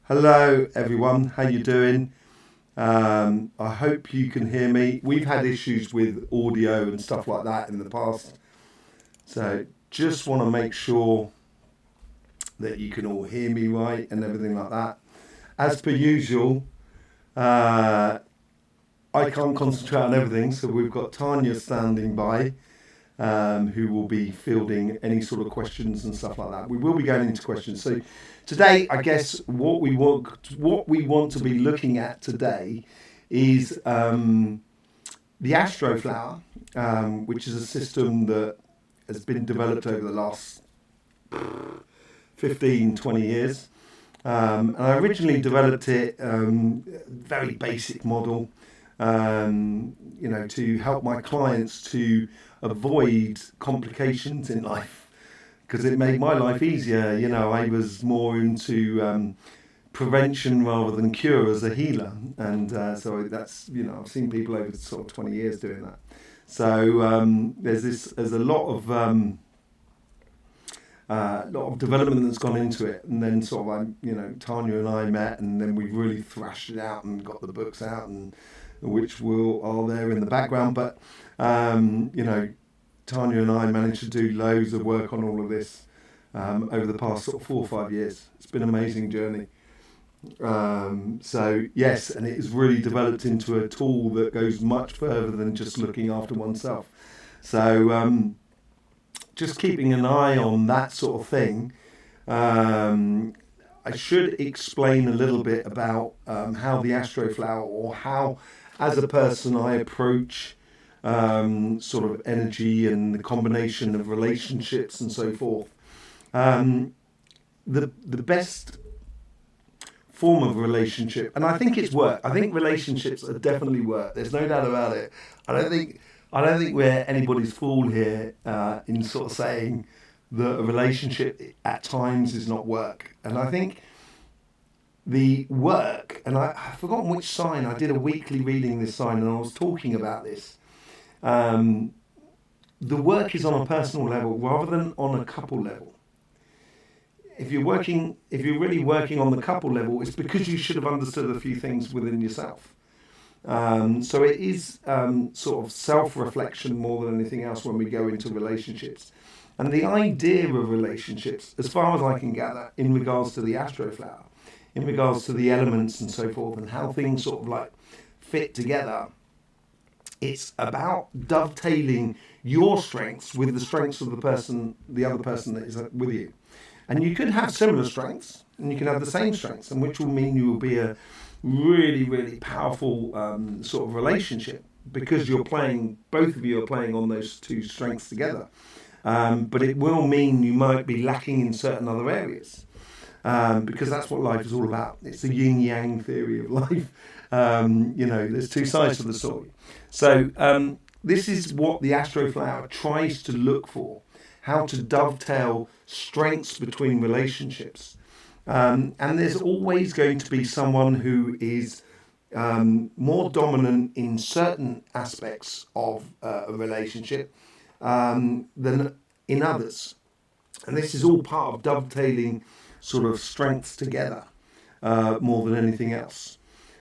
Hello everyone, how you doing? I hope you can hear me. We've had issues with audio and stuff like that in the past, so just want to make sure that you can all hear me right and everything like that. As per usual, I can't concentrate on everything, so we've got Tanya standing by, who will be fielding any sort of questions and stuff like that. We will be going into questions. So today, I guess what we want to be looking at today is the Astroflower, which is a system that has been developed over the last 15, 20 years. And I originally developed it, very basic model, to help my clients to avoid complications in life, because it made my life easier. I was more into prevention rather than cure as a healer, and so that's, I've seen people over sort of 20 years doing that. So there's a lot of development that's gone into it, and then sort of Tanya and I met, and then we really thrashed it out and got the books out, and which are there in the background. But Tanya and I managed to do loads of work on all of this over the past sort of 4 or 5 years. It's been an amazing journey. So yes, and it has really developed into a tool that goes much further than just looking after oneself. So just keeping an eye on that sort of thing. I should explain a little bit about how the Astroflower, or how, as a person, I approach sort of energy and the combination of relationships and so forth. The best form of relationship, and I think it's work. I think relationships are definitely work. There's no doubt about it. I don't think we're anybody's fool here in sort of saying that a relationship at times is not work. And I think the work, and I've forgotten which sign, I did a weekly reading this sign, and I was talking about this. The work is on a personal level rather than on a couple level. If you're really working on the couple level, it's because you should have understood a few things within yourself. So it is sort of self-reflection more than anything else when we go into relationships. And the idea of relationships, as far as I can gather, in regards to the Astroflower, in regards to the elements and so forth, and how things sort of like fit together, it's about dovetailing your strengths with the strengths of the other person that is with you. And you could have similar strengths, and you can have the same strengths, and which will mean you will be a really, really powerful sort of relationship, because both of you are playing on those two strengths together. But it will mean you might be lacking in certain other areas, because that's what life is all about. It's the yin-yang theory of life. There's two sides to the story. So this is what the Astroflower tries to look for, how to dovetail strengths between relationships. And there's always going to be someone who is more dominant in certain aspects of a relationship than in others. And this is all part of dovetailing sort of strengths together more than anything else.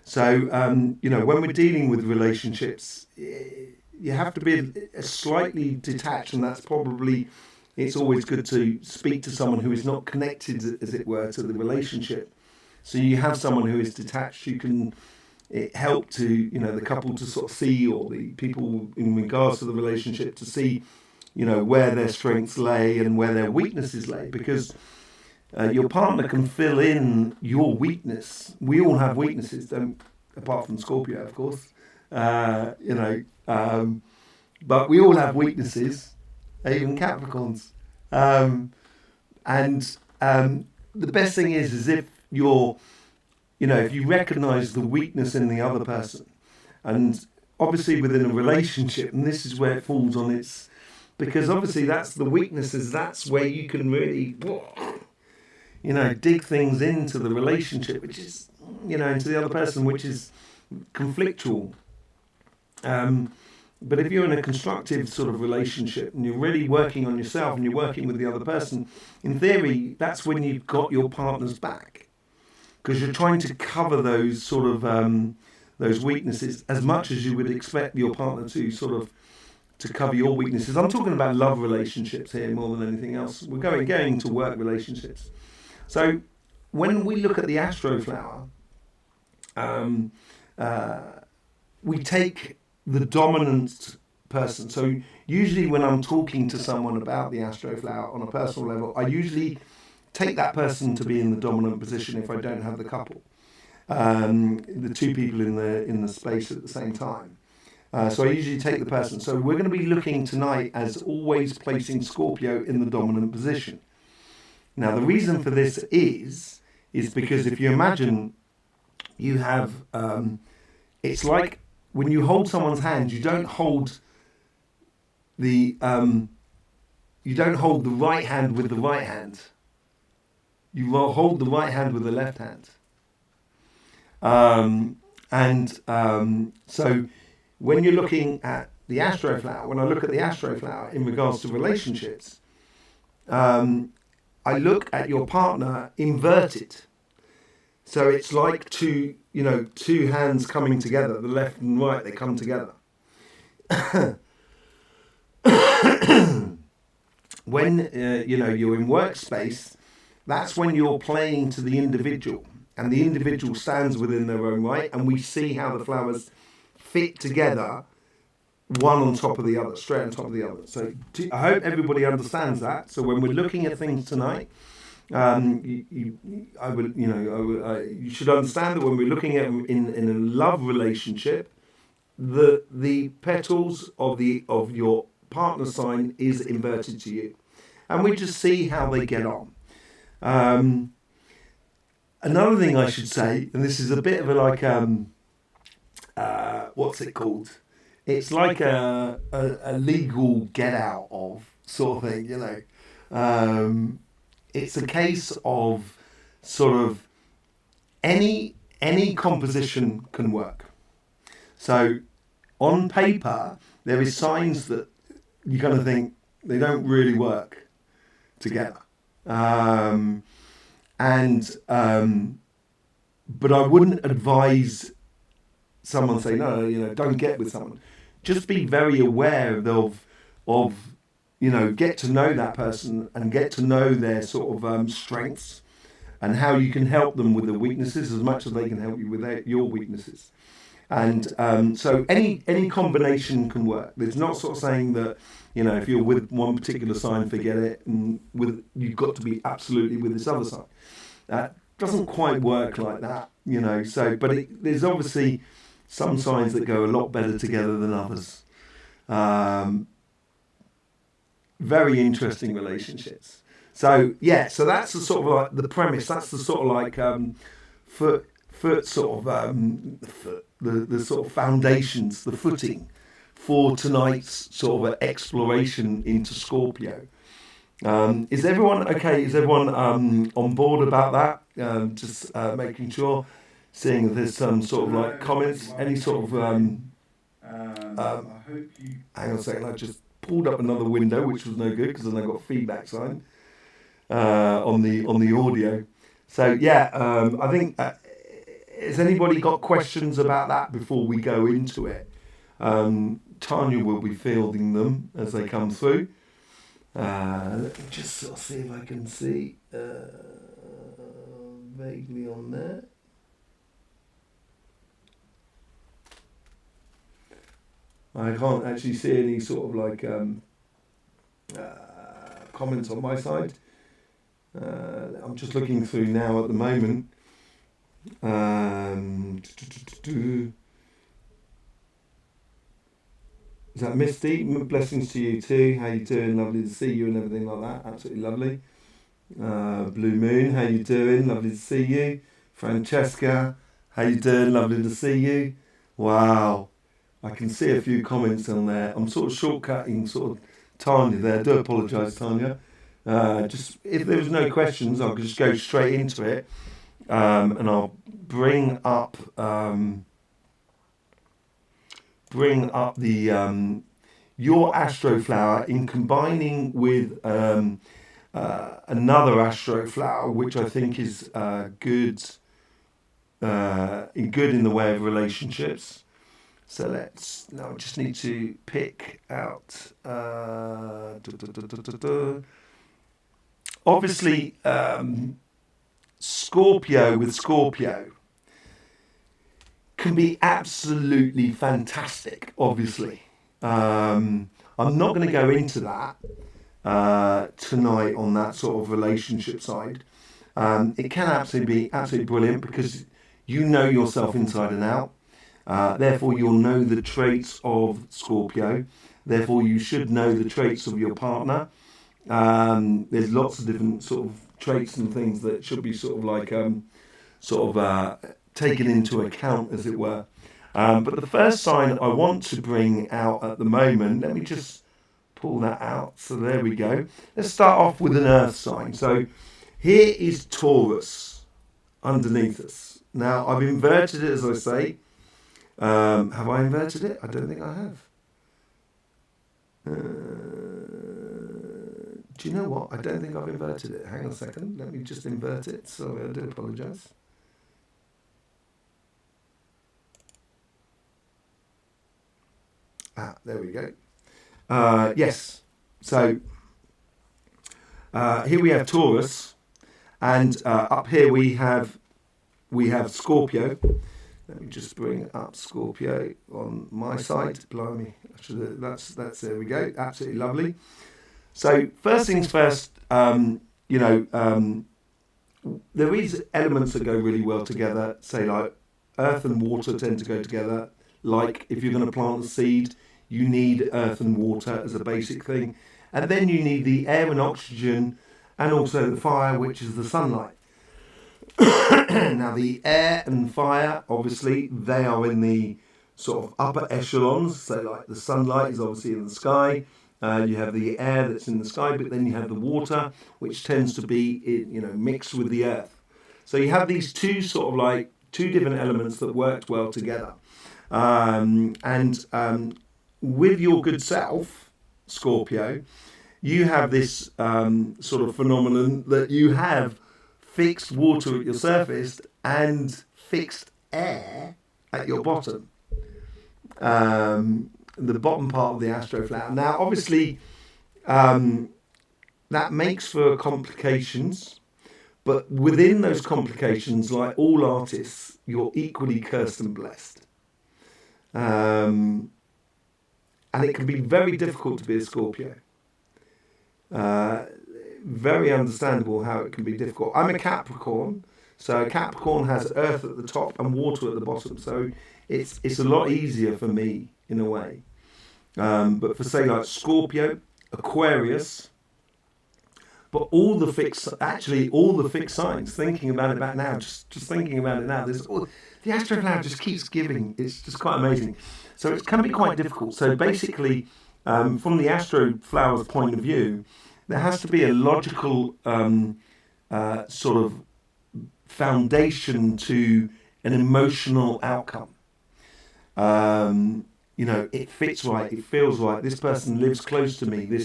So, when we're dealing with relationships, you have to be a slightly detached, and that's probably, it's always good to speak to someone who is not connected, as it were, to the relationship. So you have someone who is detached, who can help to, the couple to sort of see, or the people in regards to the relationship to see, where their strengths lay and where their weaknesses lay, because your partner can fill in your weakness. We all have weaknesses, apart from Scorpio, of course. But we all have weaknesses, even Capricorns. The best thing is if if you recognize the weakness in the other person, and obviously within a relationship, and this is where it falls on its, because obviously that's the weaknesses, that's where you can really, dig things into the relationship, which is, into the other person, which is conflictual. But if you're in a constructive sort of relationship and you're really working on yourself and you're working with the other person, in theory, that's when you've got your partner's back. because you're trying to cover those sort of those weaknesses as much as you would expect your partner to sort of to cover your weaknesses. I'm talking about love relationships here more than anything else. We're going to work relationships. So when we look at the Astroflower, we take the dominant person. So usually when I'm talking to someone about the Astroflower on a personal level, I usually take that person to be in the dominant position if I don't have the couple, the two people in the space at the same time. So I usually take the person. So we're going to be looking tonight, as always, placing Scorpio in the dominant position. Now the reason for this is because if you imagine you have, it's like when you hold someone's hand, you don't hold the right hand with the right hand. You will hold the right hand with the left hand. So when you're looking at the Astroflower, when I look at the Astroflower in regards to relationships, I look at your partner inverted. So it's like two hands coming together, the left and right, they come together. When you're in workspace, that's when you're playing to the individual, and the individual stands within their own right, and we see how the flowers fit together, one on top of the other, straight on top of the other. So I hope everybody understands that. So when we're looking at things tonight, you should understand that when we're looking at in a love relationship, the petals of your partner sign is inverted to you, and we just see how they get on. Another thing I should say, and this is a bit of a like what's it called? It's like a legal get out of sort of thing, It's a case of sort of any composition can work. So on paper, there is signs that you kind of think they don't really work together. But I wouldn't advise someone say, no, don't get with someone. Just be very aware of get to know that person and get to know their sort of strengths and how you can help them with the weaknesses as much as they can help you with your weaknesses. And so any combination can work. There's not sort of saying that, if you're with one particular sign, forget it, and you've got to be absolutely with this other sign. That doesn't quite work like that, So, but there's obviously some signs that go a lot better together than others. Very interesting relationships. So so that's the sort of like the premise. That's the sort of like foot sort of the sort of foundations, the footing for tonight's sort of exploration into Scorpio. Is everyone okay? Is everyone on board about that? Just making sure, seeing if there's some sort of like comments, any sort of. I hope you. Hang on a second. I just pulled up another window, which was no good because then I got feedback sign on the audio. So I think. Has anybody got questions about that before we go into it? Tanya will be fielding them as they come through. Let me just sort of see if I can see vaguely on there. I can't actually see any sort of like comments on my side. I'm just looking through now at the moment. Is that Misty? Blessings to you too. How you doing? Lovely to see you and everything like that. Absolutely lovely. Blue Moon, how you doing? Lovely to see you. Francesca, how you doing? Lovely to see you. Wow, I can see a few comments on there. I'm sort of shortcutting sort of Tanya there. I do apologise, Tanya. Just if there was no questions, I'll just go straight into it. And I'll bring up the your Astroflower in combining with another Astroflower, which I think is good good in the way of relationships. So now I just need to pick out, obviously, Scorpio with Scorpio can be absolutely fantastic, obviously. I'm not going to go into that tonight on that sort of relationship side. It can absolutely be absolutely brilliant because you know yourself inside and out. Therefore, you'll know the traits of Scorpio. Therefore, you should know the traits of your partner. There's lots of different sort of traits and things that should be sort of like taken into account, as it were. But the first sign I want to bring out at the moment, let me just pull that out. So there we go. Let's start off with an earth sign. So here is Taurus underneath us. Now, I've inverted it, as I say. Have I inverted it? I don't think I have. Do you know what? I don't think I've inverted it. Hang on a second. Let me just invert it. Sorry, I do apologise. There we go. Yes. So here we have Taurus, and up here we have Scorpio. Let me just bring up Scorpio on my side. Blimey, that's there we go. Absolutely lovely. So first things first, there is elements that go really well together. Say like earth and water tend to go together. Like if you're going to plant a seed, you need earth and water as a basic thing. And then you need the air and oxygen and also the fire, which is the sunlight. Now the air and fire, obviously, they are in the sort of upper echelons. So like the sunlight is obviously in the sky. You have the air that's in the sky, but then you have the water, which tends to be, mixed with the earth. So you have these two different elements that worked well together. With your good self, Scorpio, you have this sort of phenomenon that you have fixed water at your surface and fixed air at your bottom. The bottom part of the Astroflower. Now, obviously, that makes for complications, but within those complications, like all artists, you're equally cursed and blessed. And it can be very difficult to be a Scorpio. Very understandable how it can be difficult. I'm a Capricorn, so Capricorn has earth at the top and water at the bottom, so it's a lot easier for me in a way. But for say like Scorpio, Aquarius, but all the fixed signs, thinking about it back now, just thinking about it now, the Astroflower just keeps giving. It's just quite amazing. So it can be quite difficult. So basically, from the Astroflower's point of view, there has to be a logical sort of foundation to an emotional outcome. It fits right, it feels right, this person lives close to me, they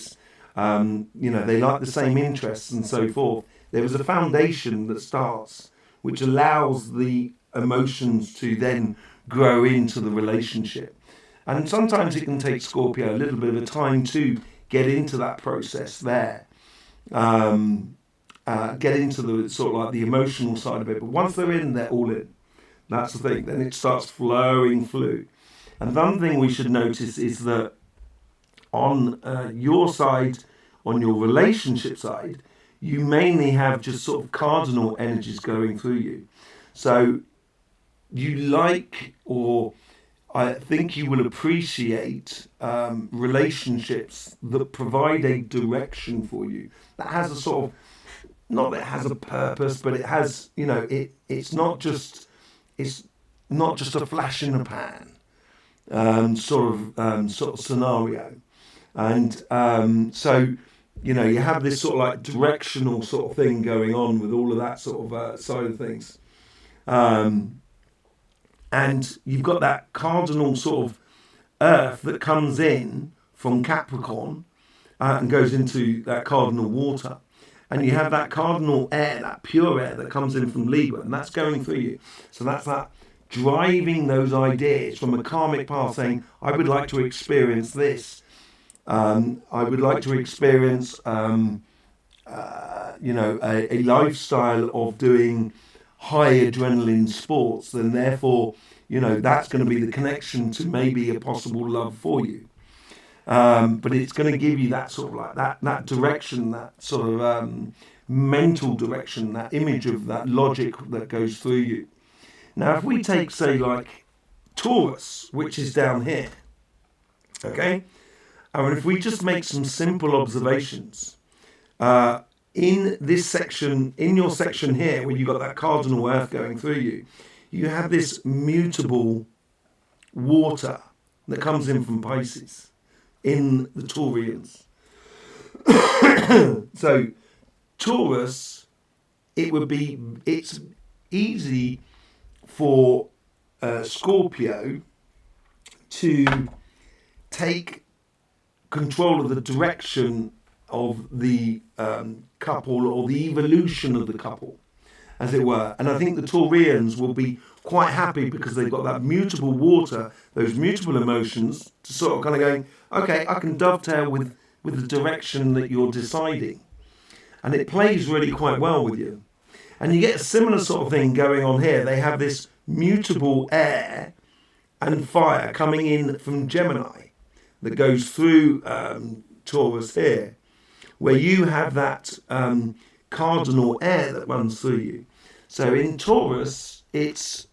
like the same interests and so forth. There is a foundation that starts, which allows the emotions to then grow into the relationship. And sometimes it can take Scorpio a little bit of a time to get into that process there. Get into the sort of like the emotional side of it. But once they're in, they're all in. That's the thing. Then it starts flowing through. And one thing we should notice is that on your side, on your relationship side, you mainly have just sort of cardinal energies going through you. So you like, or I think you will appreciate relationships that provide a direction for you. That has a sort of, not that it has a purpose, but it has, it's not just a flash in the pan sort of scenario. And so, you have this sort of like directional sort of thing going on with all of that sort of side of things. And you've got that cardinal sort of earth that comes in from Capricorn and goes into that cardinal water. and you have that cardinal air, that pure air that comes in from Libra, and that's going through you. So that's that driving those ideas from a karmic path, saying, I would like to experience this. I would like to experience, a lifestyle of doing high adrenaline sports, and therefore, that's going to be the connection to maybe a possible love for you. But it's going to give you that sort of like that direction, that sort of mental direction, that image of that logic that goes through you. Now, if we take, say, like Taurus, which is down here, okay? And if we just make some simple observations, in this section, in your section here, where you've got that cardinal earth going through you, you have this mutable water that comes in from Pisces in the Taurians. So Taurus, it's easy for Scorpio to take control of the direction of the couple, or the evolution of the couple, as it were. And I think the Taurians will be quite happy because they've got that mutable water, those mutable emotions, to sort of kind of going, okay, I can dovetail with the direction that you're deciding. And it plays really quite well with you. And you get a similar sort of thing going on here. They have this mutable air and fire coming in from Gemini that goes through Taurus here, where you have that cardinal air that runs through you. So in Taurus, it's,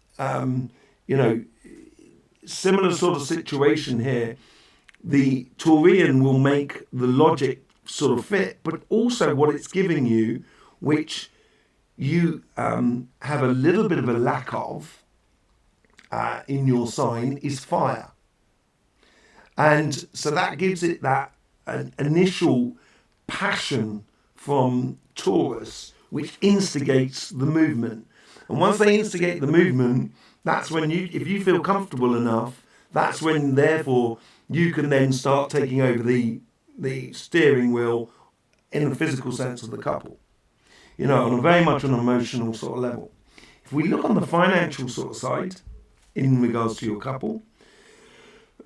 similar sort of situation here. The Taurian will make the logic sort of fit, but also what it's giving you, which you have a little bit of a lack of in your sign, is fire. And so that gives it that initial passion from Taurus, which instigates the movement. And once they instigate the movement, that's when if you feel comfortable enough, that's when, therefore, you can then start taking over the steering wheel in the physical sense of the couple. On a very much an emotional sort of level. If we look on the financial sort of side, in regards to your couple,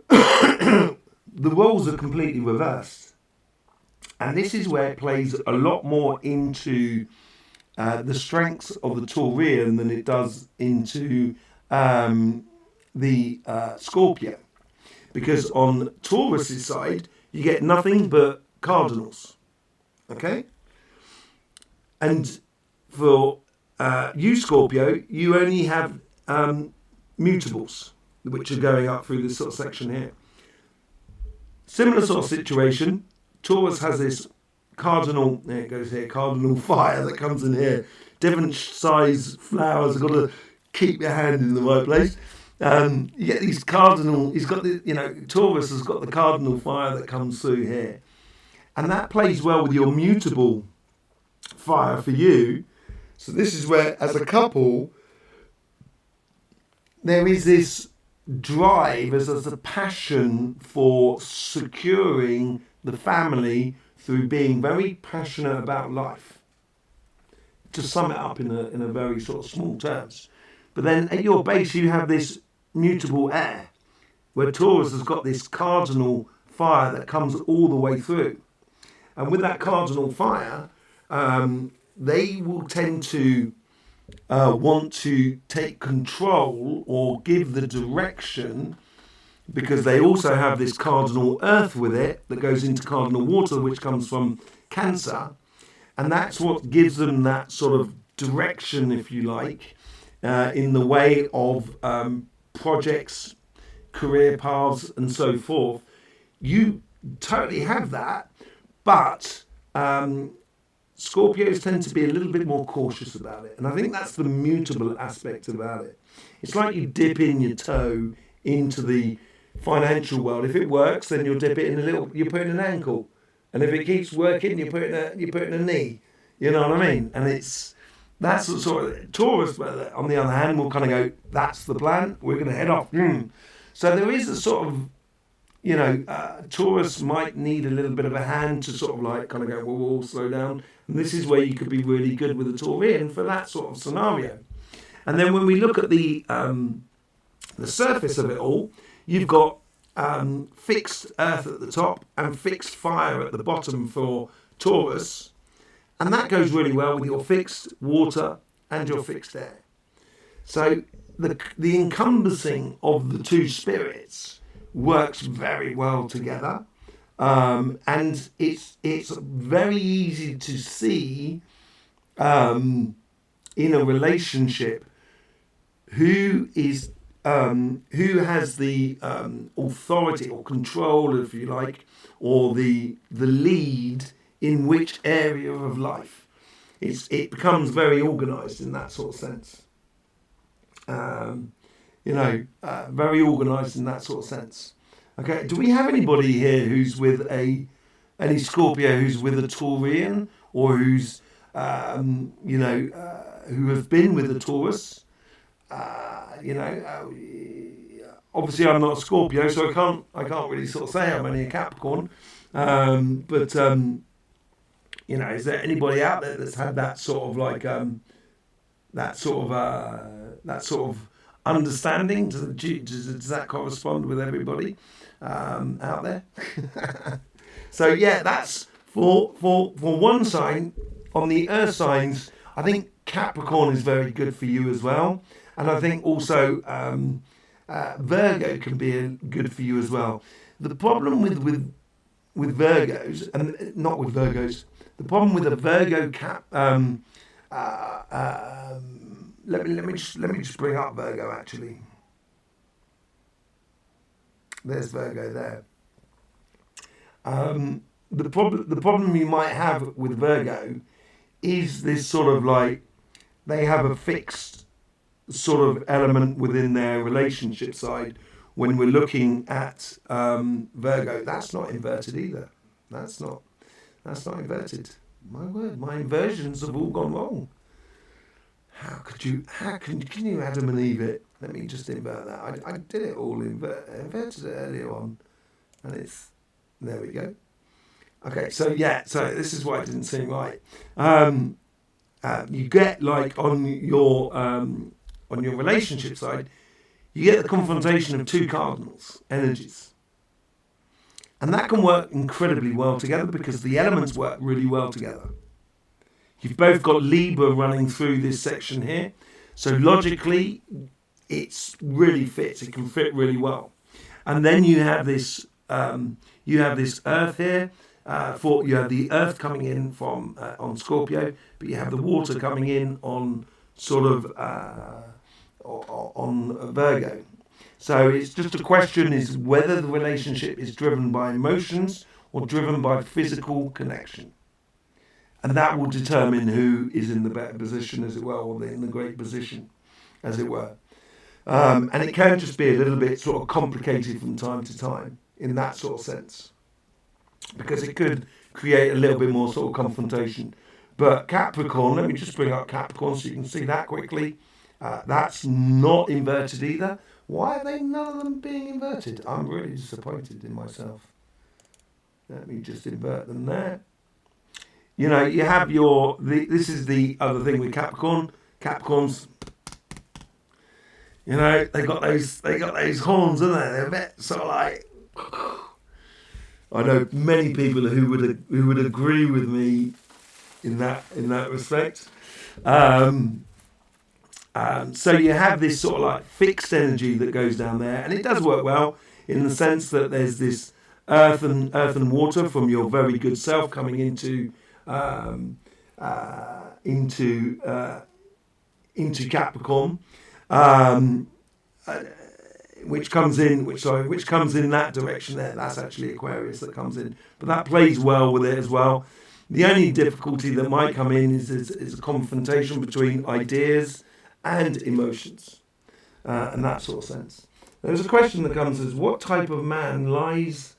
the roles are completely reversed. And this is where it plays a lot more into the strengths of the Taurian than it does into the Scorpio. Because on Taurus's side, you get nothing but cardinals. Okay? And for you, Scorpio, you only have mutables, which are going up through this sort of section here. Similar sort of situation. Taurus has this cardinal, there it goes here, cardinal fire that comes in here. Different size flowers, you've got to keep your hand in the right place. You get these cardinal, Taurus has got the cardinal fire that comes through here. And that plays well with your mutable fire for you. So this is where, as a couple, there is this drive, as a passion for securing the family through being very passionate about life. To sum it up in a very sort of small terms. But then at your base you have this mutable air, where Taurus has got this cardinal fire that comes all the way through. And with that cardinal fire, they will tend to want to take control or give the direction, because they also have this cardinal earth with it that goes into cardinal water, which comes from Cancer. And that's what gives them that sort of direction, if you like, in the way of projects, career paths, and so forth. You totally have that, but Scorpios tend to be a little bit more cautious about it. And I think that's the mutable aspect about it. It's like you dip in your toe into the financial world. If it works, then you'll dip it in you put in an ankle. And if it keeps working, you put in a knee. You know what I mean? And that's the sort of Taurus, on the other hand, will kind of go, that's the plan, we're going to head off. So there is a sort of Taurus might need a little bit of a hand to sort of like kind of go, whoa, slow down. And this is where you could be really good with a Taurian for that sort of scenario. And then when we look at the surface of it all, you've got fixed earth at the top and fixed fire at the bottom for Taurus. And that goes really well with your fixed water and your fixed air. So the encompassing of the two spirits works very well together, and it's very easy to see in a relationship who has the authority or control, if you like, or the lead in which area of life. It becomes very organised in that sort of sense. Very organised in that sort of sense. Okay, do we have anybody here who's with any Scorpio who's with a Taurian, or who's who have been with a Taurus? Obviously I'm not a Scorpio, so I can't really sort of say I'm only a Capricorn. Is there anybody out there that's had that sort of like that sort of understanding? Does that correspond with everybody out there? So yeah, that's for one sign. On the earth signs, I think Capricorn is very good for you as well, and I think also Virgo can be good for you as well. The problem with Virgos, and not with Virgos, the problem with a Virgo let me just bring up Virgo actually. There's Virgo there. The problem you might have with Virgo is this sort of like, they have a fixed sort of element within their relationship side. When we're looking at Virgo, that's not inverted either. That's not inverted. My word, my inversions have all gone wrong. Can you Adam and Eve it? Let me just invert that. I did it all inverted it earlier on, and there we go. Okay, so this is why it didn't seem right. You get like on your relationship side, you get the confrontation of two cardinals energies, and that can work incredibly well together because the elements work really well together. You've both got Libra running through this section here, so logically, it's really fits. It can fit really well, and then you have this Earth here. You have the Earth coming in from on Scorpio, but you have the water coming in on sort of on Virgo. So it's just a question is whether the relationship is driven by emotions or driven by physical connection. And that will determine who is in the better position, as it were, or in the great position, as it were. And it can just be a little bit sort of complicated from time to time in that sort of sense, because it could create a little bit more sort of confrontation. But Capricorn, let me just bring up Capricorn so you can see that quickly. That's not inverted either. Why are none of them being inverted? I'm really disappointed in myself. Let me just invert them there. You have this is the other thing with Capricorn. Capricorns, they got those horns, haven't they? They're a bit sort of like. I know many people who would agree with me in that respect. So you have this sort of like fixed energy that goes down there, and it does work well in the sense that there's this earth and water from your very good self coming into Capricorn, which comes in that direction there. That's actually Aquarius that comes in, but that plays well with it as well. The only difficulty that might come in is a confrontation between ideas and emotions, and that sort of sense. There's a question that comes as what type of man lies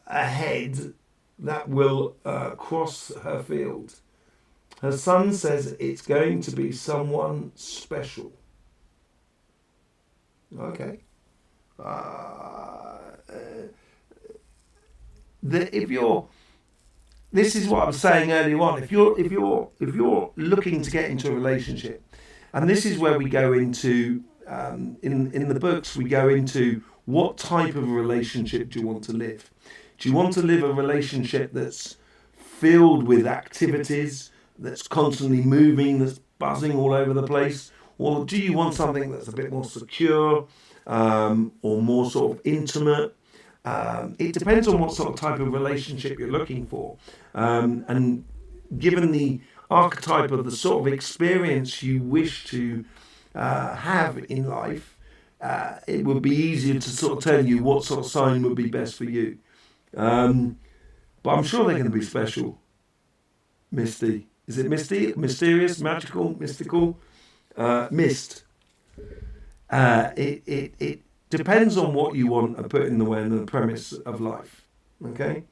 ahead that will cross her field. Her sun says it's going to be someone special. Okay. this is what I was saying earlier on. If you're looking to get into a relationship, and this is where we go into in the books, we go into what type of a relationship do you want to live? Do you want to live a relationship that's filled with activities, that's constantly moving, that's buzzing all over the place, or do you want something that's a bit more secure or more sort of intimate? It depends on what sort of type of relationship you're looking for. And given the archetype of the sort of experience you wish to have in life, it would be easier to sort of tell you what sort of sign would be best for you. But I'm sure they're going to be special. Misty. Is it misty? Mysterious? Magical? Mystical? Mist. It depends on what you want to put in the way and the premise of life. Okay?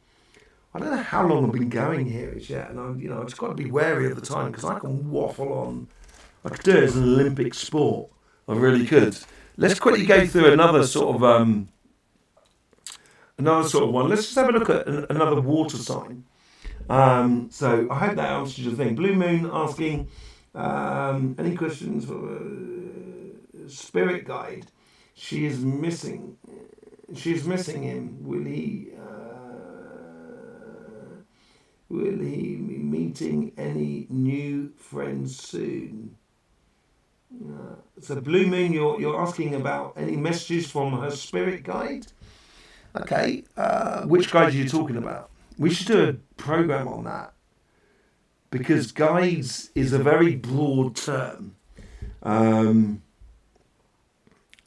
I don't know how long I've been going here as yet, and I've just got to be wary of the time because I can waffle on. I could do it as an Olympic sport. I really could. Let's quickly go through another sort of one. Let's just have a look at another water sign. So I hope that answers your thing. Blue Moon asking any questions for Spirit Guide. She is missing him. Will he be meeting any new friends soon? So Blue Moon, you're asking about any messages from her Spirit Guide? Okay, which guide are you talking about? We should do a program on that because guides is a very broad term.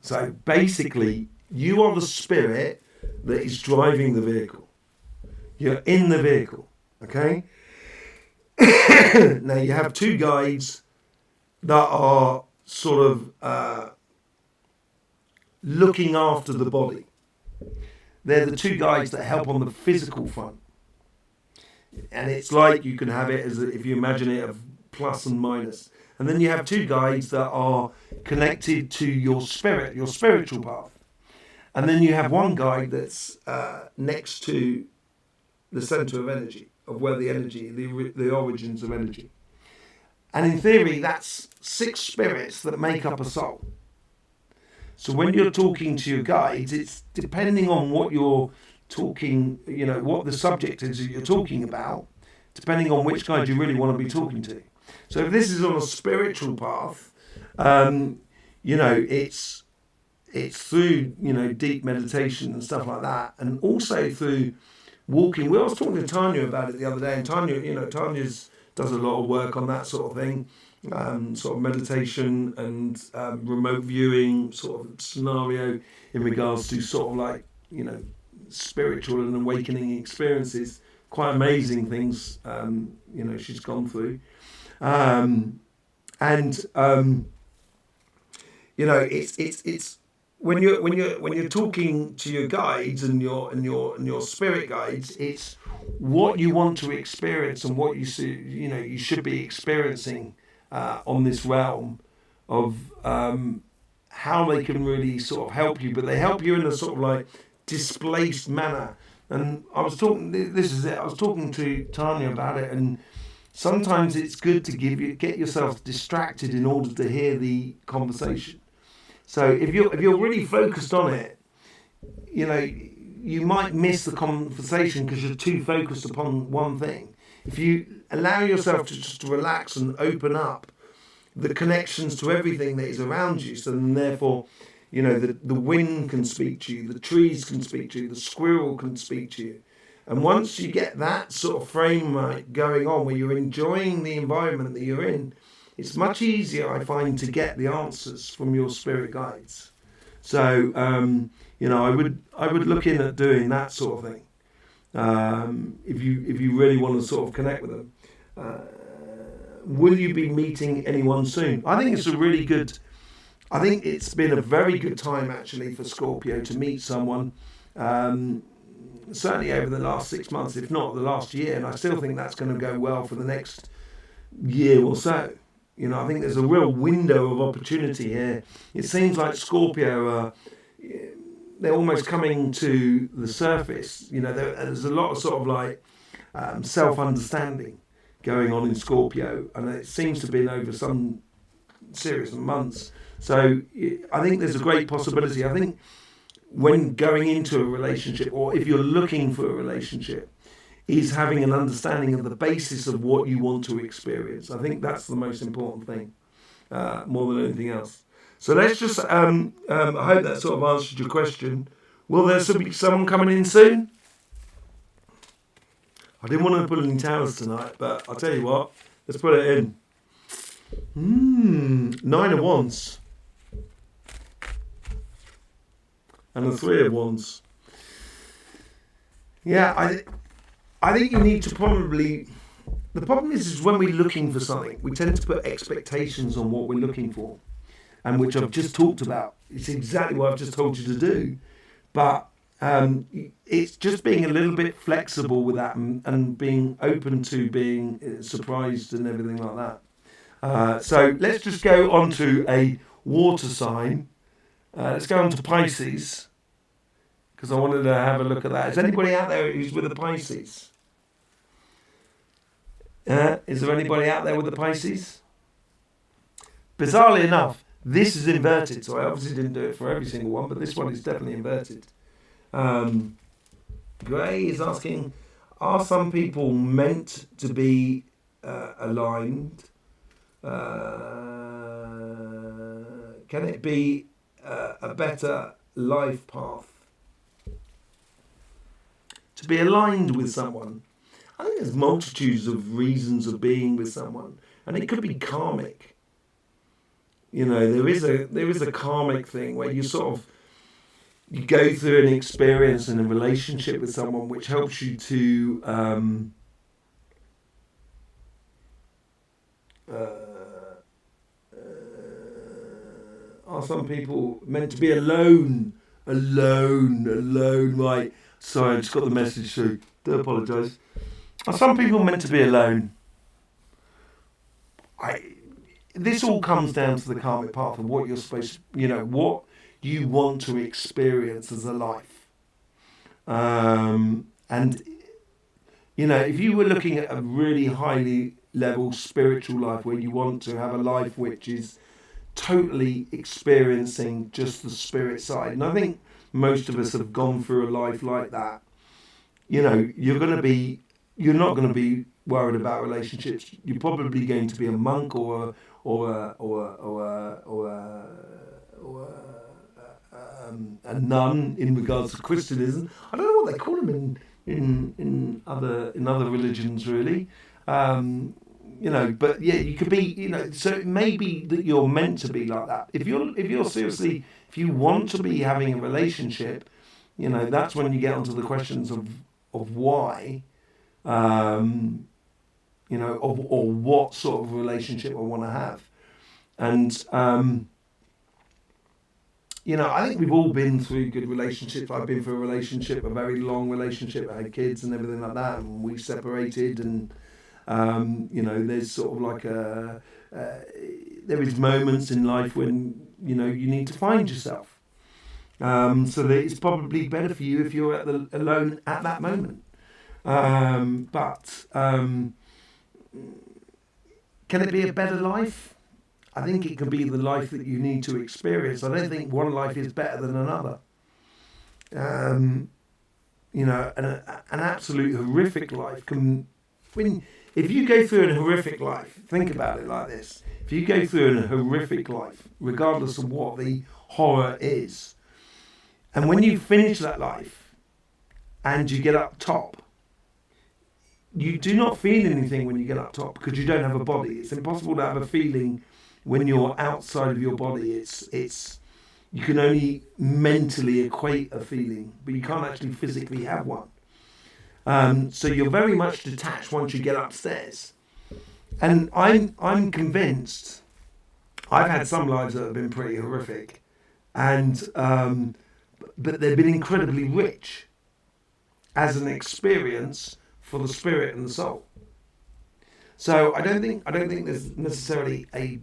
So basically, you are the spirit that is driving the vehicle. You're in the vehicle, okay? Now you have two guides that are sort of looking after the body. They're the two guides that help on the physical front. And it's like you can have it as if you imagine it of plus and minus. And then you have two guides that are connected to your spirit, your spiritual path. And then you have one guide that's next to the center of energy, of where the energy, the origins of energy. And in theory, that's 6 spirits that make up a soul. So when you're talking to your guides, it's depending on what you're talking, what the subject is that you're talking about, depending on which guide you really want to be talking to. So if this is on a spiritual path, it's through, deep meditation and stuff like that, and also through walking. I was talking to Tanya about it the other day, and Tanya's does a lot of work on that sort of thing. Sort of meditation and remote viewing sort of scenario in regards to sort of like, spiritual and awakening experiences. Quite amazing things, she's gone through. It's when you're talking to your guides and your spirit guides, it's what you want to experience and what you should be experiencing on this realm of how they can really sort of help you, but they help you in a sort of like displaced manner. And I was talking to Tanya about it, and sometimes it's good to get yourself distracted in order to hear the conversation. So if you're really focused on it, you might miss the conversation because you're too focused upon one thing. If you allow yourself to just relax and open up the connections to everything that is around you, so then therefore, the wind can speak to you, the trees can speak to you, the squirrel can speak to you. And once you get that sort of frame going on where you're enjoying the environment that you're in, it's much easier, I find, to get the answers from your spirit guides. So, I would look in at doing that sort of thing. If you really want to sort of connect with them. Will you be meeting anyone soon? I think it's been a very good time actually for Scorpio to meet someone. Certainly over the last 6 months, if not the last year, and I still think that's going to go well for the next year or so. I think there's a real window of opportunity here. It seems like Scorpio they're almost coming to the surface. You know, there's a lot of sort of like self-understanding going on in Scorpio, and it seems to have been over some series of months. So I think there's a great possibility. I think when going into a relationship, or if you're looking for a relationship, is having an understanding of the basis of what you want to experience. I think that's the most important thing, more than anything else. So let's just, I hope that sort of answered your question. Will there be someone coming in soon? I didn't want to put any Taurus tonight, but I'll tell you what, let's put it in. 9 of Wands. And the 3 of Wands. Yeah, I think you need to probably... The problem is when we're looking for something, we tend to put expectations on what we're looking for. And which I've just talked about. It's exactly what I've just told you to do. But it's just being a little bit flexible with that and being open to being surprised and everything like that. So let's just go on to a water sign. Let's go on to Pisces, because I wanted to have a look at that. Is anybody out there who's with the Pisces? Is there anybody out there with the Pisces? Bizarrely enough, this is inverted, so I obviously didn't do it for every single one, but this one is definitely inverted. Gray is asking, are some people meant to be aligned? Can it be a better life path to be aligned with someone? I think there's multitudes of reasons of being with someone, and it could be karmic. You know, there is a karmic thing where you go through an experience and a relationship with someone which helps you to are some people meant to be alone, right? Sorry, I just got the message through. Do apologise. Are some people meant to be alone? This all comes down to the karmic path of what you're supposed to, what you want to experience as a life. And, if you were looking at a really highly level spiritual life where you want to have a life which is totally experiencing just the spirit side, and I think most of us have gone through a life like that, you're not going to be worried about relationships. You're probably going to be a monk or a nun in regards to Christianism. I don't know what they call them in other religions, really. But yeah, you could be, so it may be that you're meant to be like that. If you want to be having a relationship, that's when you get onto the questions of why, or what sort of relationship I want to have. And, I think we've all been through good relationships. I've been through a relationship, a very long relationship. I had kids and everything like that, and we separated. And there's sort of like there is moments in life when you need to find yourself. So that it's probably better for you if you're alone at that moment. But can it be a better life? I think it can be the life that you need to experience. I don't think one life is better than another. An absolute horrific life if you go through a horrific life, think about it like this. If you go through a horrific life, regardless of what the horror is, and when you finish that life and you get up top, you do not feel anything when you get up top because you don't have a body. It's impossible to have a feeling when you're outside of your body. It's you can only mentally equate a feeling, but you can't actually physically have one. So you're very much detached once you get upstairs. And I'm convinced, I've had some lives that have been pretty horrific, and but they've been incredibly rich as an experience for the spirit and the soul. So I don't think there's necessarily a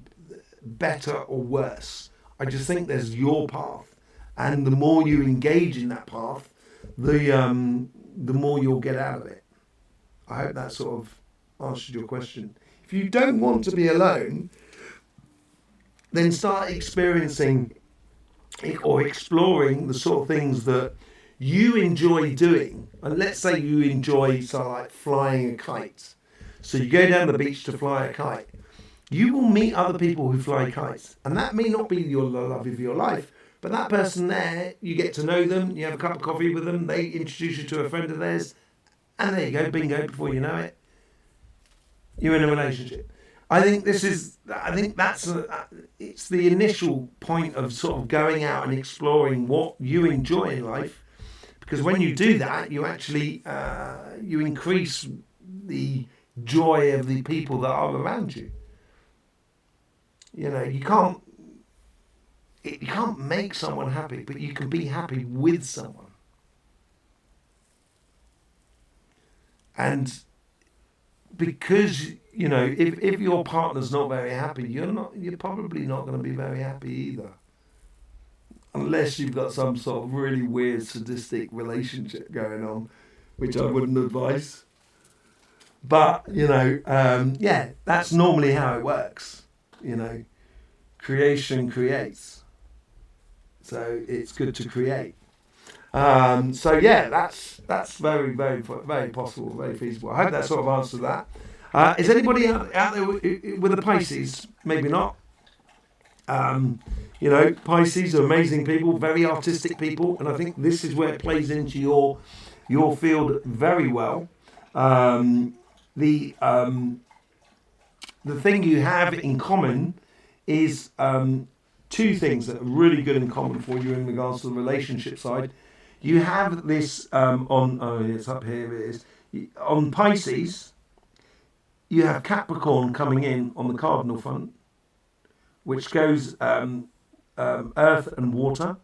better or worse. I just think there's your path, And the more you engage in that path, the more you'll get out of it. I hope that sort of answered your question. If you don't want to be alone, then start experiencing or exploring the sort of things that you enjoy doing. And let's say you enjoy like flying a kite. So you go down the beach to fly a kite. You will meet other people who fly kites. And that may not be your love of your life, but that person there, you get to know them, you have a cup of coffee with them, they introduce you to a friend of theirs, and there you go, bingo, before you know it, you're in a relationship. I think that's it's the initial point of sort of going out and exploring what you enjoy in life, because when you do that, you actually you increase the joy of the people that are around you. You know, you can't make someone happy, but you can be happy with someone. And because, you know, if your partner's not very happy, you're probably not going to be very happy either. Unless you've got some sort of really weird sadistic relationship going on, which I wouldn't advise. But, you know, yeah, that's normally how it works. You know, creation creates. So it's good to create. So yeah, that's very, very, very possible, very feasible. I hope that sort of answers that. Is anybody out there with a Pisces? Maybe not. You know, Pisces are amazing people, very artistic people, and I think this is where it plays into your field very well. The thing you have in common is two things that are really good in common for you in regards to the relationship side. You have this it's up here, it is. On Pisces, you have Capricorn coming in on the cardinal front, which goes earth and water.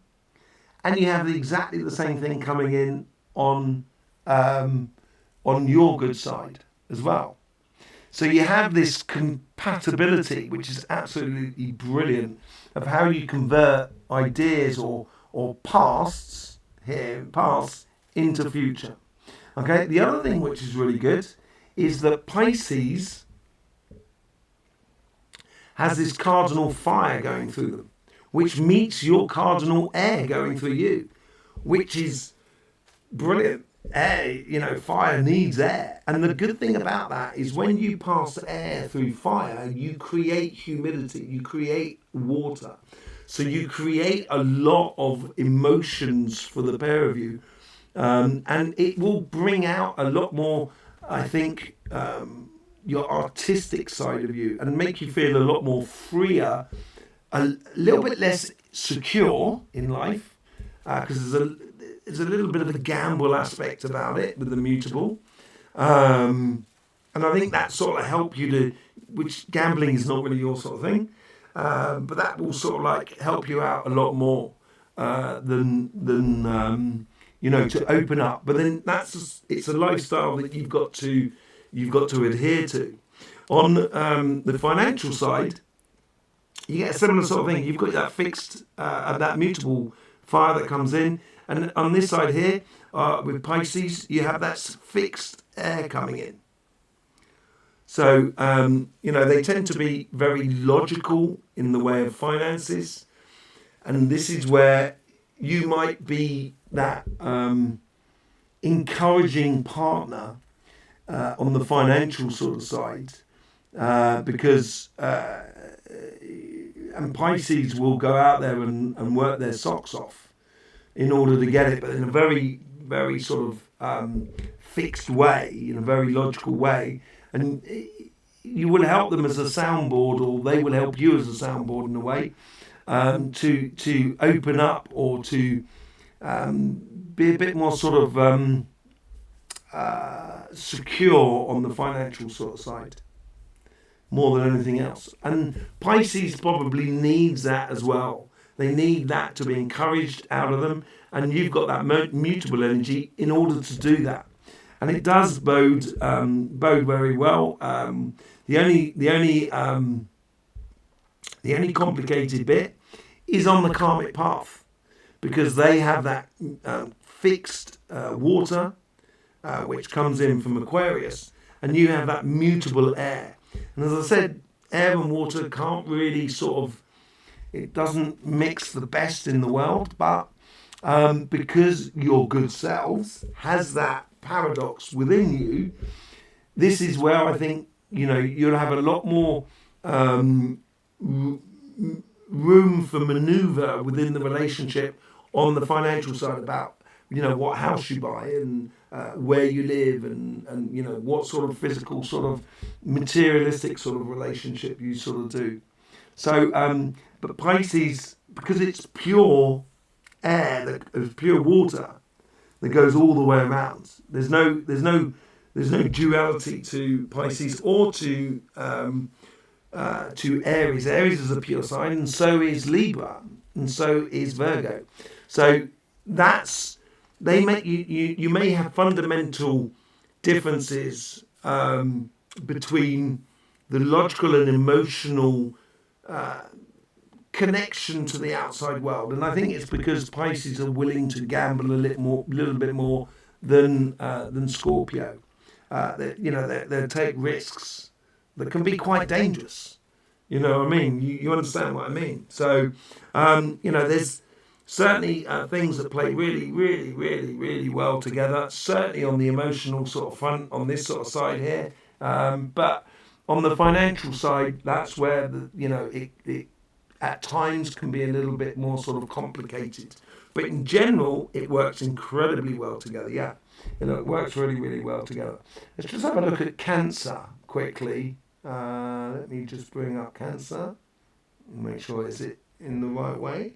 And you have exactly the same thing coming in on your good side as well. So you have this compatibility, which is absolutely brilliant, of how you convert ideas or pasts into future. Okay, the other thing which is really good is that Pisces has this cardinal fire going through them, which meets your cardinal air going through you, which is brilliant. Air, you know, fire needs air. And the good thing about that is when you pass air through fire, you create humidity, you create water. So you create a lot of emotions for the pair of you. And it will bring out a lot more, I think, your artistic side of you and make you feel a lot more freer, a little bit less secure in life, because there's a little bit of a gamble aspect about it with the mutable. And I think that sort of help you to, which gambling is not really your sort of thing, but that will sort of like help you out a lot more than you know, to open up. But then it's a lifestyle that you've got to adhere to. On the financial side, you get a similar sort of thing. You've got that fixed, that mutable fire that comes in. And on this side here, with Pisces, you have that fixed air coming in. So, you know, they tend to be very logical in the way of finances. And this is where you might be that encouraging partner on the financial sort of side. Because and Pisces will go out there and work their socks off in order to get it, but in a very, very sort of fixed way, in a very logical way. And you will help them as a soundboard, or they will help you as a soundboard in a way, to open up or to be a bit more sort of secure on the financial sort of side, more than anything else. And Pisces probably needs that as well. They need that to be encouraged out of them, and you've got that mutable energy in order to do that. And it does bode very well. The only complicated bit is on the karmic path, because they have that fixed water, which comes in from Aquarius, and you have that mutable air. And as I said, air and water can't really it doesn't mix the best in the world, but because your good selves has that paradox within you, this is where I think, you'll have a lot more room for maneuver within the relationship on the financial side about, what house you buy and where you live and what sort of physical, materialistic relationship you do. So, but Pisces, because it's pure air, it's pure water that goes all the way around. There's no duality to Pisces or to Aries. Aries is a pure sign, and so is Libra, and so is Virgo. So they make you may have fundamental differences between the logical and emotional connection to the outside world, and I think it's because Pisces are willing to gamble a little bit more than Scorpio. They take risks that can be quite dangerous. You know what I mean? You understand what I mean? So, there's certainly things that play really, really, really, really well together. Certainly on the emotional front, on this side here, but on the financial side, that's where it at times can be a little bit more complicated. But in general, it works incredibly well together. Yeah, it works really, really well together. Let's just have a look at Cancer quickly. Let me just bring up Cancer. Make sure is it in the right way.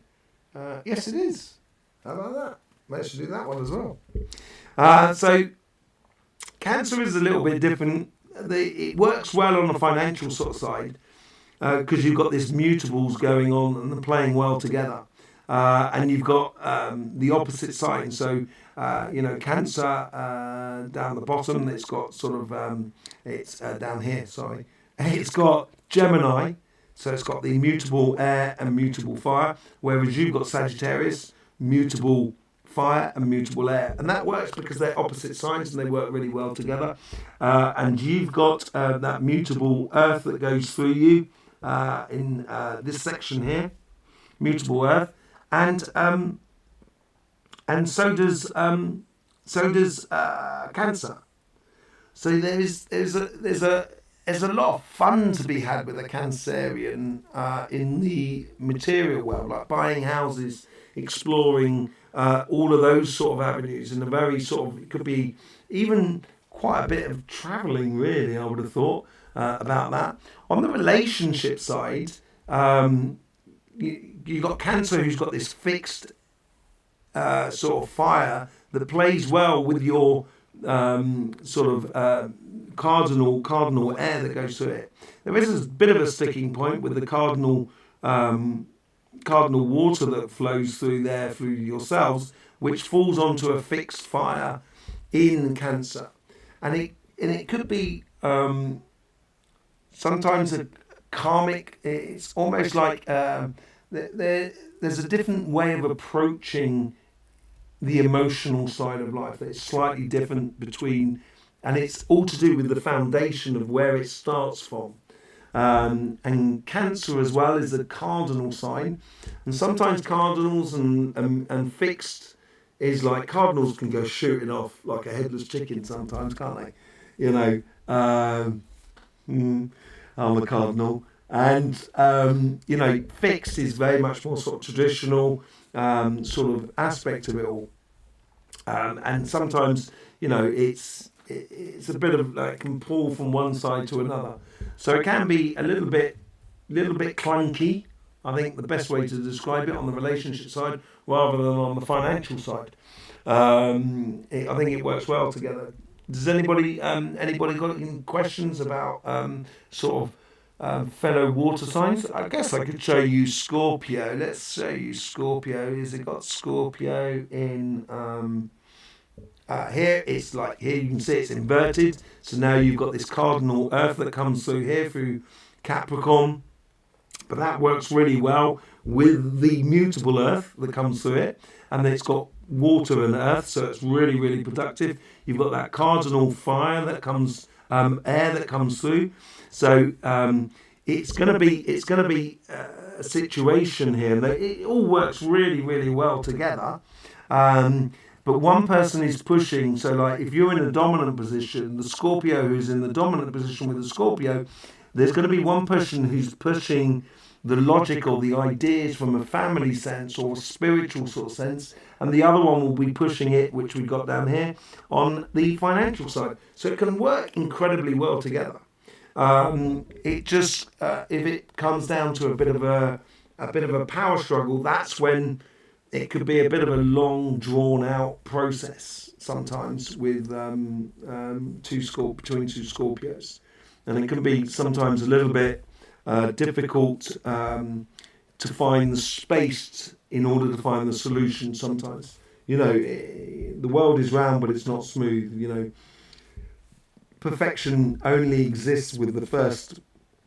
Yes, it is. How about that? Let's do that one as well. So Cancer is a little bit different. It works well on the financial side because you've got this mutables going on and they're playing well together. And you've got the opposite sign. So, Cancer down the bottom, it's got it's down here, sorry. It's got Gemini, so it's got the mutable air and mutable fire, whereas you've got Sagittarius, mutable fire and mutable air. And that works because they're opposite signs and they work really well together. And you've got that mutable earth that goes through you in this section here, mutable earth. And so does Cancer. So there's a lot of fun to be had with a Cancerian in the material world, like buying houses, exploring all of those avenues, and a very it could be even quite a bit of travelling, really. I would have thought about that. On the relationship side. You've got Cancer, who's got this fixed fire that plays well with your cardinal air that goes through it. There is a bit of a sticking point with the cardinal water that flows through yourselves, which falls onto a fixed fire in Cancer, and it could be sometimes a karmic. It's almost like there's a different way of approaching the emotional side of life that's slightly different between, and it's all to do with the foundation of where it starts from. And Cancer as well is a cardinal sign, and sometimes cardinals and fixed is like cardinals can go shooting off like a headless chicken sometimes, can't they? I'm a cardinal. And, fixed is very much more traditional aspect of it all. And sometimes, it's a bit of can pull from one side to another. So it can be a little bit clunky. I think the best way to describe it on the relationship side rather than on the financial side. I think it works well together. Does anybody got any questions about fellow water signs? I guess I could show you Scorpio. Let's show you Scorpio. Is it got Scorpio in here? It's like here you can see it's inverted. So now you've got this cardinal earth that comes through here through Capricorn. but that works really well with the mutable earth that comes through it, and it's got water and earth, so it's really, really productive. You've got that cardinal fire that comes, air that comes through. So it's going to be a situation here that it all works really, really well together. But one person is pushing, so like if you're in a dominant position, the Scorpio who's in the dominant position with the Scorpio, there's going to be one person who's pushing the logic or the ideas from a family sense or a spiritual sort of sense, and the other one will be pushing it, which we've got down here, on the financial side. So it can work incredibly well together. It just, if it comes down to a bit of a power struggle, that's when it could be a bit of a long, drawn-out process sometimes with between two Scorpios, and it can be sometimes a little bit difficult to find the space in order to find the solution. Sometimes, the world is round, but it's not smooth. Perfection only exists with the first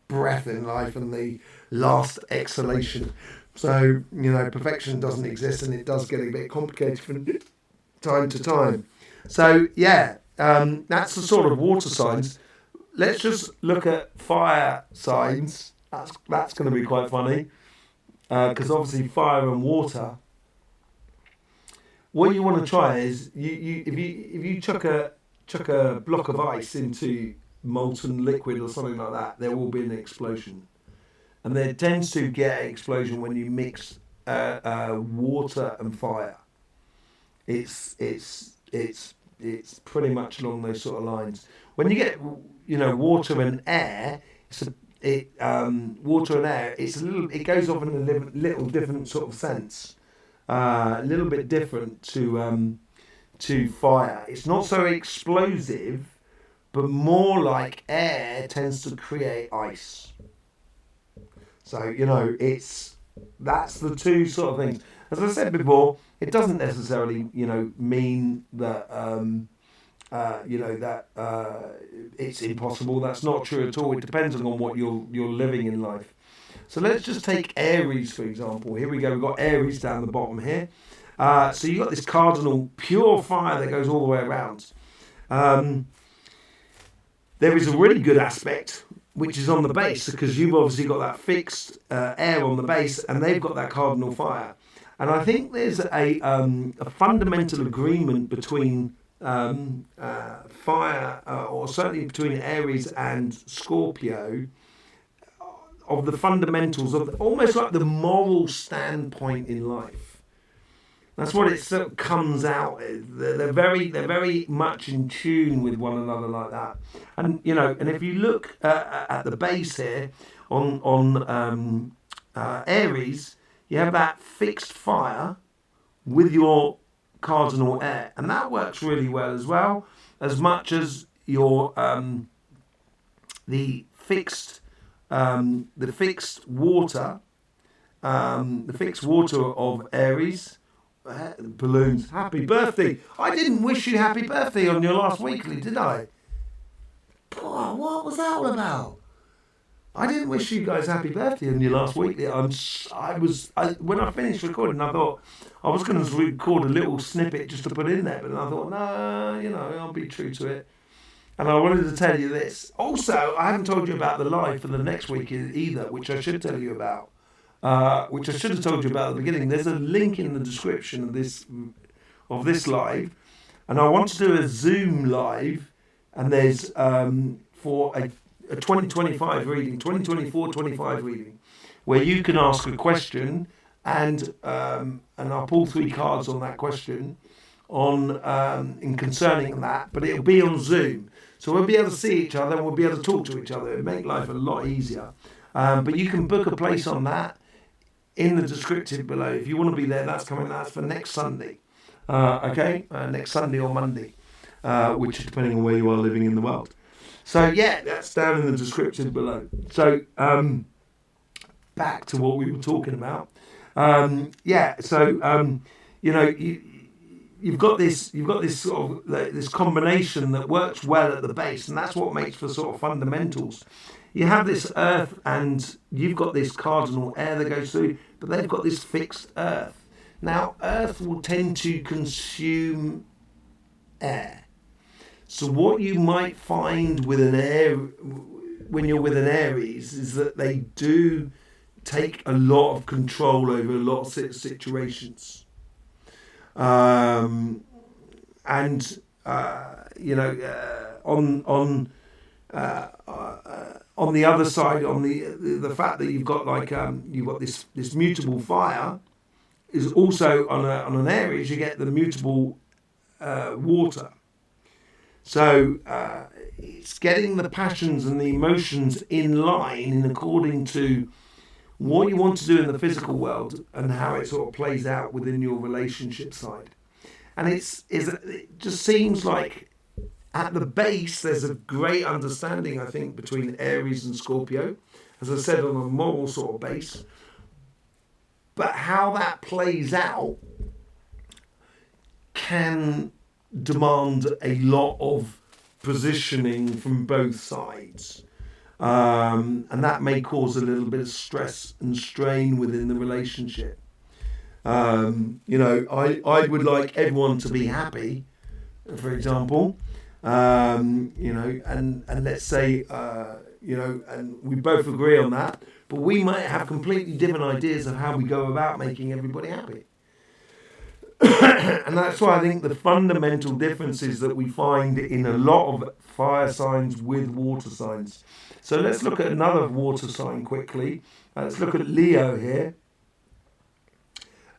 breath in life and the last exhalation. So, perfection doesn't exist, and it does get a bit complicated from time to time. So, that's the sort of water signs. Let's just look at fire signs. That's going to be quite funny, because obviously fire and water. What you want to try is if you chuck a block of ice into molten liquid or something like that, there will be an explosion. And there tends to get an explosion when you mix water and fire. It's pretty much along those sort of lines. When you get water and air, water and air, it goes off in a little different sort of sense, a little bit different to fire. It's not so explosive, but more like air tends to create ice. So, that's the two sort of things. As I said before, it doesn't necessarily, mean that, it's impossible. That's not true at all. It depends on what you're living in life. So let's just take Aries, for example. Here we go. We've got Aries down the bottom here. So you've got this cardinal pure fire that goes all the way around. There is a really good aspect, which is on the base, because you've obviously got that fixed air on the base, and they've got that cardinal fire. And I think there's a fundamental agreement between fire, or certainly between Aries and Scorpio, of the fundamentals of almost like the moral standpoint in life. That's what it sort of comes out as. They're very much in tune with one another like that. And and if you look at the base here on Aries, you have that fixed fire with your cardinal air, and that works really well as well, as much as your the fixed water of Aries. Balloons. Happy birthday. I didn't wish you happy birthday on your last weekly, did I? Boy, what was that all about? I didn't wish you guys happy birthday on your last weekly. When I finished recording, I thought I was going to record a little snippet just to put in there, but then I thought, no, I'll be true to it. And I wanted to tell you this. Also, I haven't told you about the live for the next week either, which I should tell you about. Which I should have told you about at the beginning. There's a link in the description of this live, and I want to do a Zoom live, and there's for a 2025 reading, 2024-25 reading, where you can ask a question, and I'll pull 3 cards on that question in concerning that, but it'll be on Zoom, so we'll be able to see each other and we'll be able to talk to each other. It'll make life a lot easier. But you can book a place on that in the descriptive below. If you want to be there, that's for next Sunday. Next Sunday or Monday, which is depending on where you are living in the world. So that's down in the description below. So back to what we were talking about. You've got this sort of this combination that works well at the base, and that's what makes for sort of fundamentals. you have this Earth, and you've got this cardinal air that goes through, but they've got this fixed Earth. Now, Earth will tend to consume air. So what you might find with an air, when you're with an Aries, is that they do take a lot of control over a lot of situations. And on the other side, on the fact that you've got you've got this mutable fire, is also on an Aries, you get the mutable water. So it's getting the passions and the emotions in line in according to what you want to do in the physical world and how it sort of plays out within your relationship side. And it just seems like at the base there's a great understanding, I think, between Aries and Scorpio, as I said, on a moral sort of base. But how that plays out can demand a lot of positioning from both sides. And that may cause a little bit of stress and strain within the relationship. I would like everyone to be happy, for example, and let's say, and we both agree on that, but we might have completely different ideas of how we go about making everybody happy. And that's why I think the fundamental differences that we find in a lot of fire signs with water signs. So let's look at another water sign quickly. Let's look at Leo here.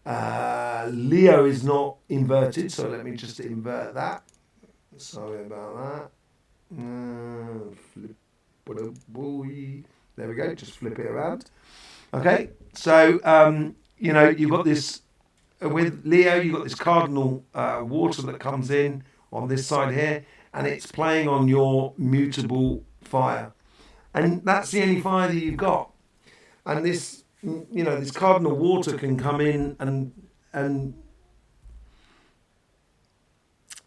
Leo is not inverted, so let me just invert that. Sorry about that. There we go, just flip it around. Okay, so, you've got this, with Leo, you've got this cardinal water that comes in on this side here, and it's playing on your mutable fire. And that's the only fire that you've got. And this, this cardinal water can come in and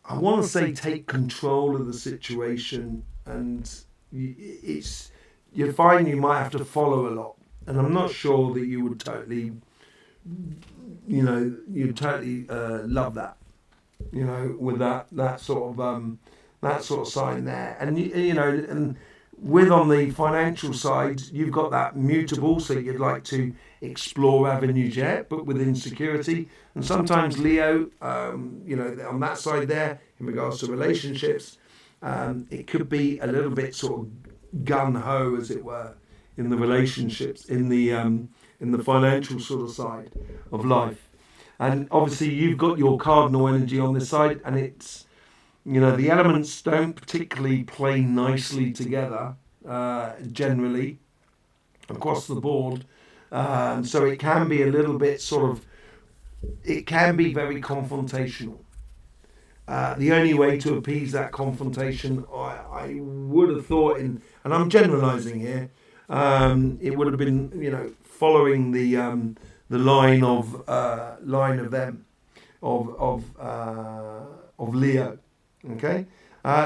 I want to say take control of the situation, and you find you might have to follow a lot. And I'm not sure that you would totally, you'd totally love that, with that sort of sign there. And and with on the financial side, you've got that mutable, so you'd like to explore avenues yet, but with insecurity. And sometimes Leo, on that side there, in regards to relationships, it could be a little bit sort of gun-ho, as it were, in the relationships, in the financial sort of side of life. And obviously you've got your cardinal energy on this side, and it's, the elements don't particularly play nicely together, generally, across the board. So it can be a little bit it can be very confrontational. The only way to appease that confrontation, I would have thought, and I'm generalising here, it would have been, following the line of Leo. Okay,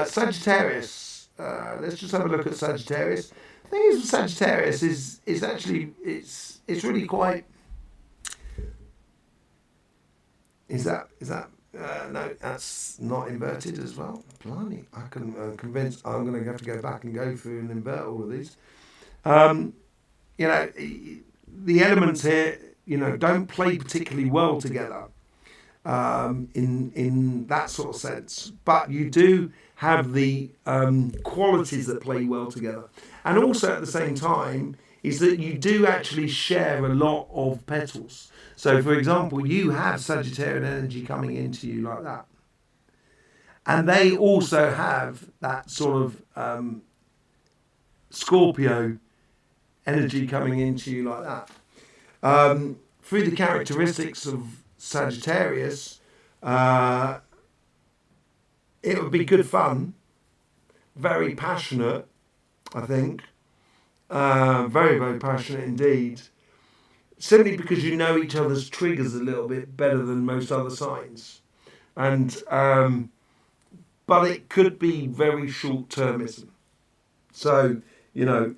Sagittarius. Let's just have a look at Sagittarius. The thing is, with Sagittarius is actually it's really quite. Is that no? That's not inverted as well. Blimey, I can convince. I'm going to have to go back and go through and invert all of these. The elements here, don't play particularly well together. In that sort of sense, but you do have the qualities that play well together, and also at the same time is that you do actually share a lot of petals. So, for example, you have Sagittarian energy coming into you like that, and they also have that sort of Scorpio energy coming into you like that. Through the characteristics of Sagittarius, it would be good fun, very passionate, I think, very, very passionate indeed, simply because you know each other's triggers a little bit better than most other signs, and but it could be very short-termism. So You know,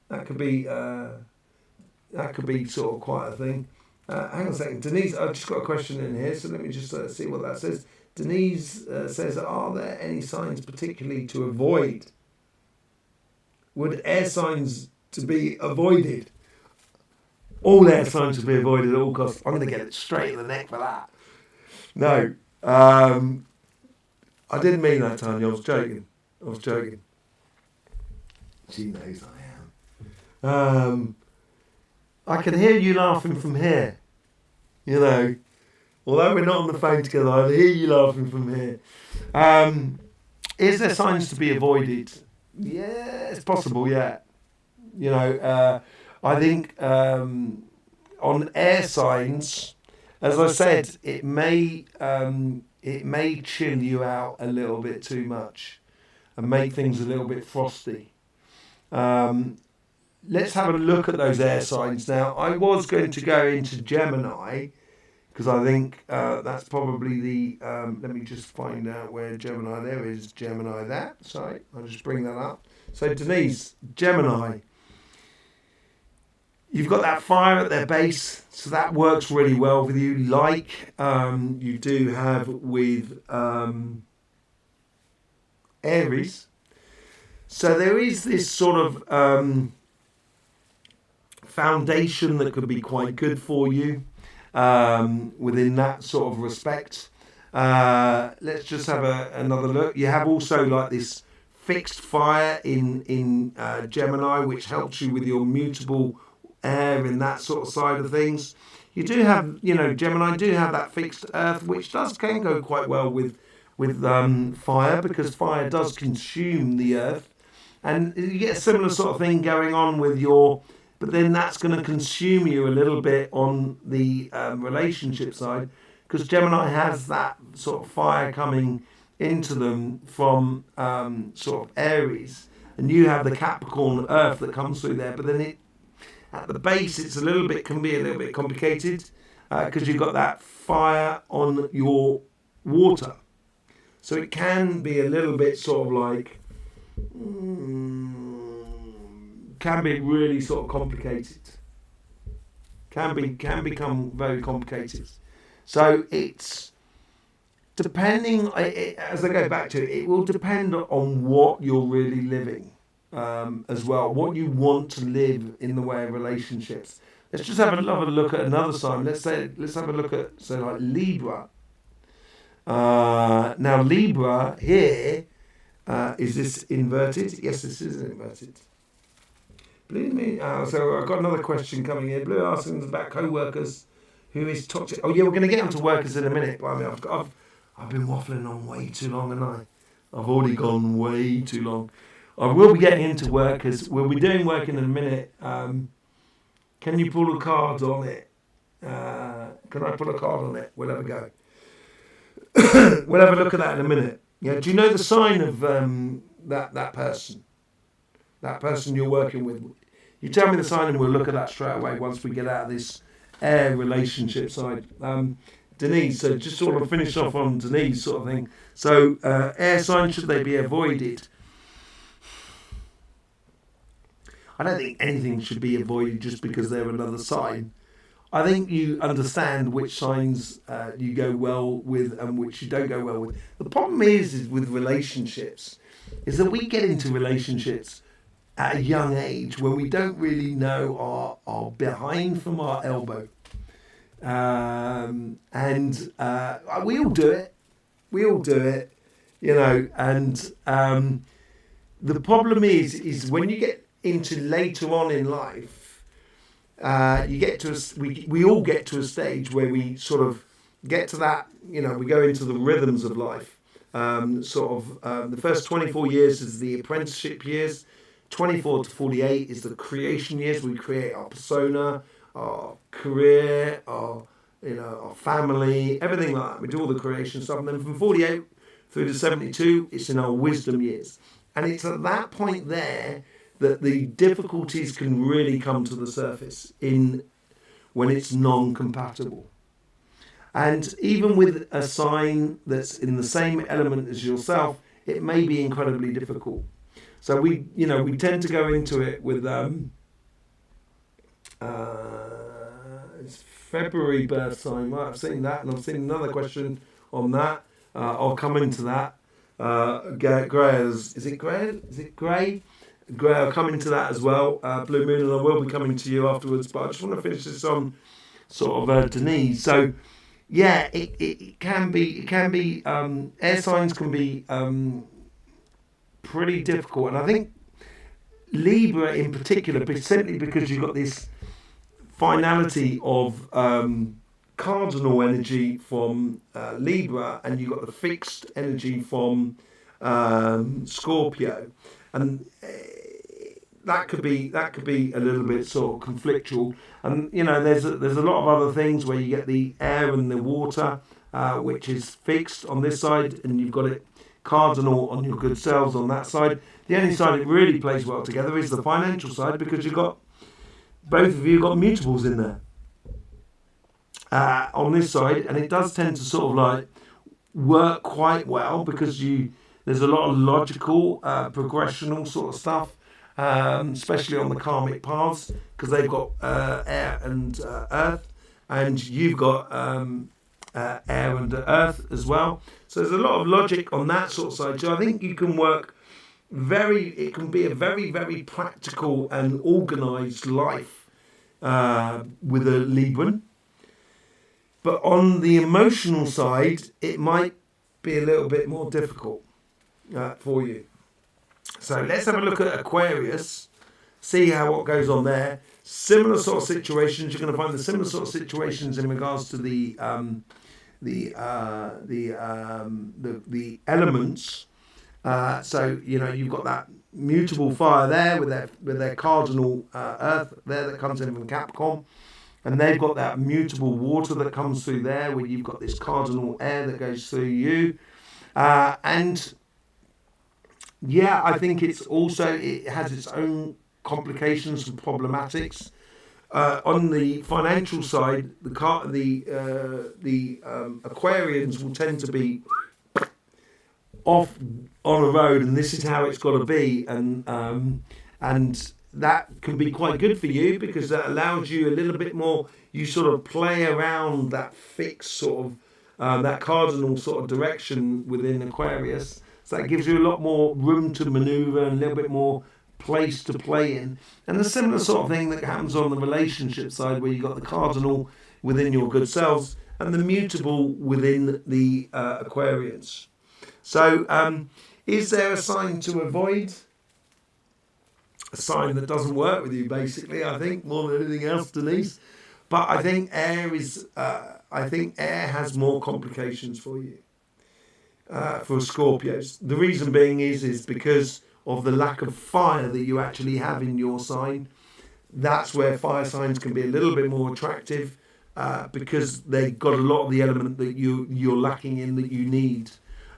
that could be sort of quite a thing. Hang on a second, Denise. I've just got a question in here, so let me just see what that says. Denise says, "Are there any signs particularly to avoid? Would air signs to be avoided? All air signs to be avoided at all costs." I'm going to get it straight in the neck for that. No, I didn't mean that, Tanya. I was joking. She knows I am. I can hear you laughing from here. You know, although we're not on the phone together, I hear you laughing from here. Is there signs to be avoided? Yeah, it's possible. Yeah, you know, I think on air signs, as I said, it may chill you out a little bit too much and make things a little bit frosty. Let's have a look at those air signs now. I was going to go into Gemini because I think that's probably the. Let me just find out where Gemini. There is Gemini. Sorry, I'll just bring that up. So Denise, Gemini. You've got that fire at their base, so that works really well with you, like you do have with Aries. So there is this sort of foundation that could be quite good for you within that sort of respect. Let's just have another look. You have also like this fixed fire in Gemini, which helps you with your mutable air and that sort of side of things. You do have, you know, Gemini do have that fixed earth, which can go quite well with fire, because fire does consume the earth. And you get a similar sort of thing going on with but then that's going to consume you a little bit on the relationship side, because Gemini has that sort of fire coming into them from sort of Aries, and you have the Capricorn earth that comes through there, but then at the base can be a little bit complicated because you've got that fire on your water. So it can be a little bit sort of like, can be really sort of complicated. Can become very complicated. So it's depending, as I go back to it, it will depend on what you're really living as well, what you want to live in the way of relationships. Let's just have a look at another sign. Let's have a look at, like Libra. Now Libra here, is this inverted? Yes, this is inverted. So I've got another question coming in. Blue asking about co-workers who is toxic. Oh yeah, we're going to get onto workers in a minute. I mean, I've been waffling on way too long, and I've already gone way too long. I will be getting into workers. We'll be doing work in a minute. Can you pull a card on it? Can I pull a card on it? We'll have a go. We'll have a look at that in a minute. Yeah. Do you know the sign of that person? That person you're working with. You tell me the sign, and we'll look at that straight away once we get out of this air relationship side. Denise, so just sort of finish off on Denise sort of thing. So air signs, should they be avoided? I don't think anything should be avoided just because they're another sign. I think you understand which signs you go well with and which you don't go well with. The problem is with relationships, is that we get into relationships at a young age when we don't really know our behind from our elbow. And we all do it. You know, and the problem is when you get into later on in life, you get to we all get to a stage where we sort of get to that, you know, we go into the rhythms of life. The first 24 years is the apprenticeship years. 24 to 48 is the creation years. We create our persona, our career, our family, everything like that. We do all the creation stuff, and then from 48 through to 72, it's in our wisdom years. And it's at that point there that the difficulties can really come to the surface when it's non-compatible. And even with a sign that's in the same element as yourself, it may be incredibly difficult. So we tend to go into it with it's February birth sign. Right, I've seen that, and I've seen another question on that. I'll come into that. Is it Gray? Gray, I'll come into that as well. Blue Moon, and I will be coming to you afterwards. But I just want to finish this on sort of Denise. So yeah, it can be air signs can be pretty difficult, and I think Libra in particular, but simply because you've got this finality of cardinal energy from Libra, and you've got the fixed energy from Scorpio, and that could be a little bit sort of conflictual. And there's a lot of other things where you get the air and the water, which is fixed on this side, and you've got it cardinal on your good selves on that side. The only side it really plays well together is the financial side, because you've got both of you got mutables in there on this side, and it does tend to sort of like work quite well, because there's a lot of logical progressional sort of stuff, especially on the karmic paths, because they've got air and earth, and you've got air and earth as well. So there's a lot of logic on that sort of side. So I think you can work it can be a very, very practical and organised life with a Libran. But on the emotional side, it might be a little bit more difficult for you. So let's have a look at Aquarius, see what goes on there. Similar sort of situations. You're going to find the similar sort of situations in regards to the elements. So you've got that mutable fire there with their cardinal earth there that comes in from Capricorn, and they've got that mutable water that comes through there, where you've got this cardinal air that goes through you, and yeah, I think it has its own complications and problematics. On the financial side, the Aquarians will tend to be off on a road, and this is how it's got to be, and that can be quite good for you, because that allows you a little bit more. You sort of play around that fixed sort of that cardinal sort of direction within Aquarius. So that gives you a lot more room to manoeuvre and a little bit more place to play in. And the similar sort of thing that happens on the relationship side, where you've got the cardinal within your good selves and the mutable within the Aquarians. So is there a sign to avoid? A sign that doesn't work with you, basically, I think, more than anything else, Denise. But I think air has more complications for you. For Scorpios. The reason being is because of the lack of fire that you actually have in your sign. That's where fire signs can be a little bit more attractive, because they've got a lot of the element that you're lacking in, that you need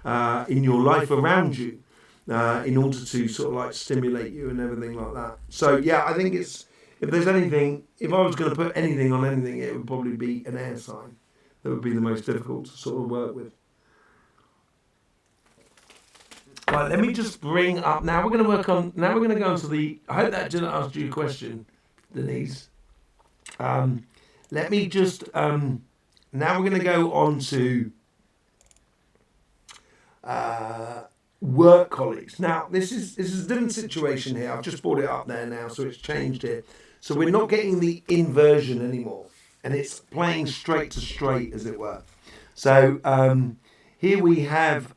in your life around you, in order to sort of like stimulate you and everything like that. So yeah, I think if I was going to put anything on anything, it would probably be an air sign that would be the most difficult to sort of work with. Right, let me just bring up. Now we're going to go on to the. I hope that didn't ask you a question, Denise. Let me just. Now we're going to go on to work colleagues. Now this is a different situation here. I've just brought it up there now, so it's changed here. So we're not getting the inversion anymore, and it's playing straight to straight, as it were. So here we have.